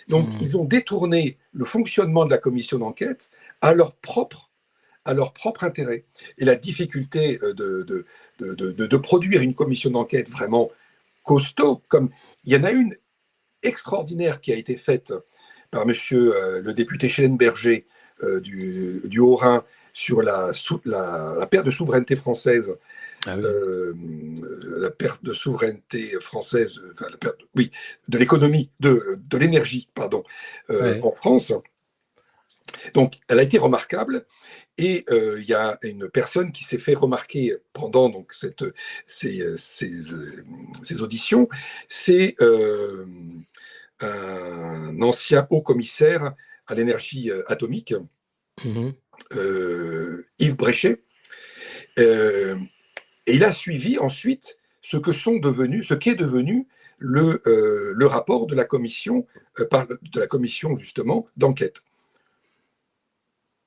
Donc, Mmh. ils ont détourné le fonctionnement de la commission d'enquête à à leur propre intérêt. Et la difficulté de produire une commission d'enquête vraiment costaud, comme il y en a une extraordinaire qui a été faite par monsieur le député Schellenberger du Haut-Rhin sur la perte de souveraineté française, Ah oui. euh, la perte de souveraineté française, enfin la perte, oui, de l'économie, de l'énergie, pardon, Ouais. en France. Donc, elle a été remarquable. Et il y a une personne qui s'est fait remarquer pendant donc ces auditions, c'est un ancien haut commissaire à l'énergie atomique, Mmh. Yves Bréchet, euh, et il a suivi ensuite ce qu'est devenu le rapport de la commission, de la commission justement d'enquête.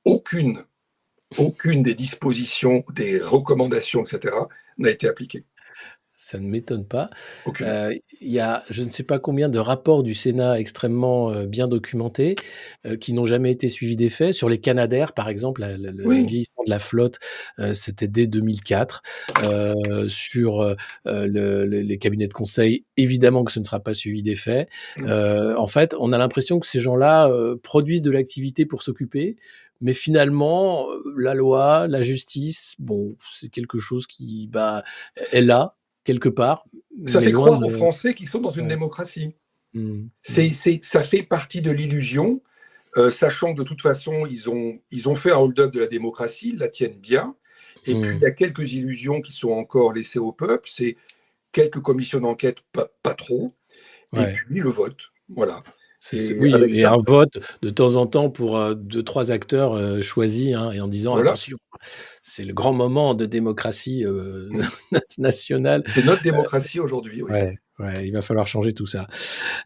Aucune, aucune des dispositions, des recommandations, etc., n'a été appliquée. Ça ne m'étonne pas. Aucune. Il y a je ne sais pas combien de rapports du Sénat extrêmement, bien documentés, qui n'ont jamais été suivis d'effet. Sur les Canadair, par exemple, la le Oui, vieillissement de la flotte, c'était dès 2004. Sur, les cabinets de conseil, évidemment que ce ne sera pas suivi d'effet. En fait, on a l'impression que ces gens-là, produisent de l'activité pour s'occuper, mais finalement, la loi, la justice, bon, c'est quelque chose qui, bah, est là, quelque part, ça mais fait loin croire aux de Français qu'ils sont dans une ouais. démocratie. Mmh. Mmh. Ça fait partie de l'illusion, sachant que de toute façon, ils ont fait un hold-up de la démocratie, ils la tiennent bien. Et puis, il Mmh. y a quelques illusions qui sont encore laissées au peuple. C'est quelques commissions d'enquête, pas trop. Et Ouais. puis, le vote. Voilà. C'est Et oui avec et ça, un vote de temps en temps pour, 2-3 acteurs, choisis, hein, et en disant: voilà. «Attention, c'est le grand moment de démocratie, Mm. nationale». C'est notre démocratie aujourd'hui, oui. Ouais. Ouais, il va falloir changer tout ça.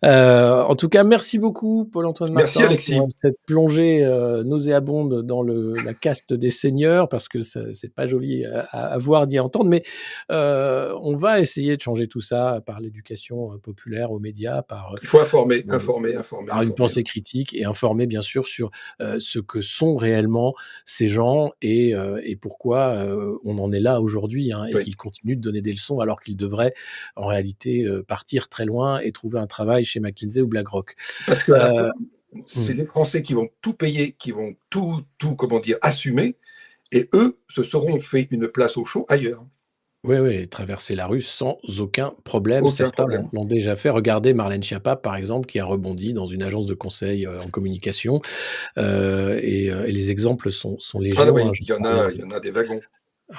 En tout cas, merci beaucoup Paul-Antoine Merci Martin pour Alexis. cette plongée, nauséabonde dans la caste des seigneurs parce que ça c'est pas joli à voir ni à entendre, mais on va essayer de changer tout ça par l'éducation, populaire aux médias, Il faut informer, heu, informer, informer, par une informer. pensée critique et informer bien sûr sur, ce que sont réellement ces gens et pourquoi, on en est là aujourd'hui, hein, et Oui. qu'ils continuent de donner des leçons alors qu'ils devraient en réalité, partir très loin et trouver un travail chez McKinsey ou BlackRock. Parce qu'à la fin, Heu, c'est mmh. les Français qui vont tout payer, qui vont tout, comment dire, assumer, et eux se seront fait une place au chaud ailleurs. Oui, oui, traverser la rue sans aucun problème. Aucun Certains problème. l'ont déjà fait. Regardez Marlène Schiappa, par exemple, qui a rebondi dans une agence de conseil, en communication, et les exemples sont Ah non, légion, hein. mais Je parlais il y en a des wagons.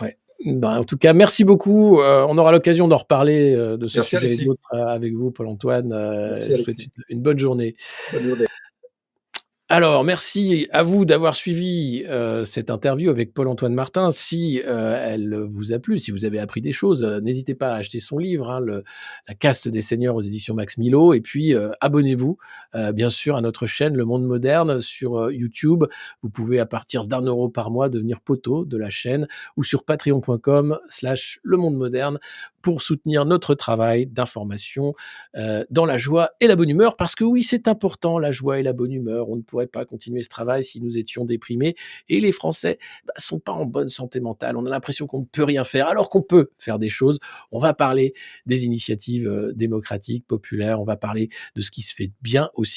ouais. Ben, en tout cas, merci beaucoup. On aura l'occasion d'en reparler, de ce Merci sujet et Alexis. d'autres, avec vous, Paul-Antoine. Merci Je vous souhaite Alexis. une bonne journée. Bonne journée. Alors, merci à vous d'avoir suivi, cette interview avec Paul-Antoine Martin. Si, elle vous a plu, si vous avez appris des choses, n'hésitez pas à acheter son livre, hein, La caste des seigneurs aux éditions Max Milo et puis, abonnez-vous, bien sûr à notre chaîne Le Monde Moderne sur, YouTube. Vous pouvez à partir d'1 € par mois devenir poteau de la chaîne ou sur patreon.com/Le Monde Moderne pour soutenir notre travail d'information, dans la joie et la bonne humeur. Parce que oui, c'est important, la joie et la bonne humeur. On ne pourrait pas continuer ce travail si nous étions déprimés. Et les Français sont pas en bonne santé mentale. On a l'impression qu'on ne peut rien faire, alors qu'on peut faire des choses. On va parler des initiatives démocratiques, populaires. On va parler de ce qui se fait bien aussi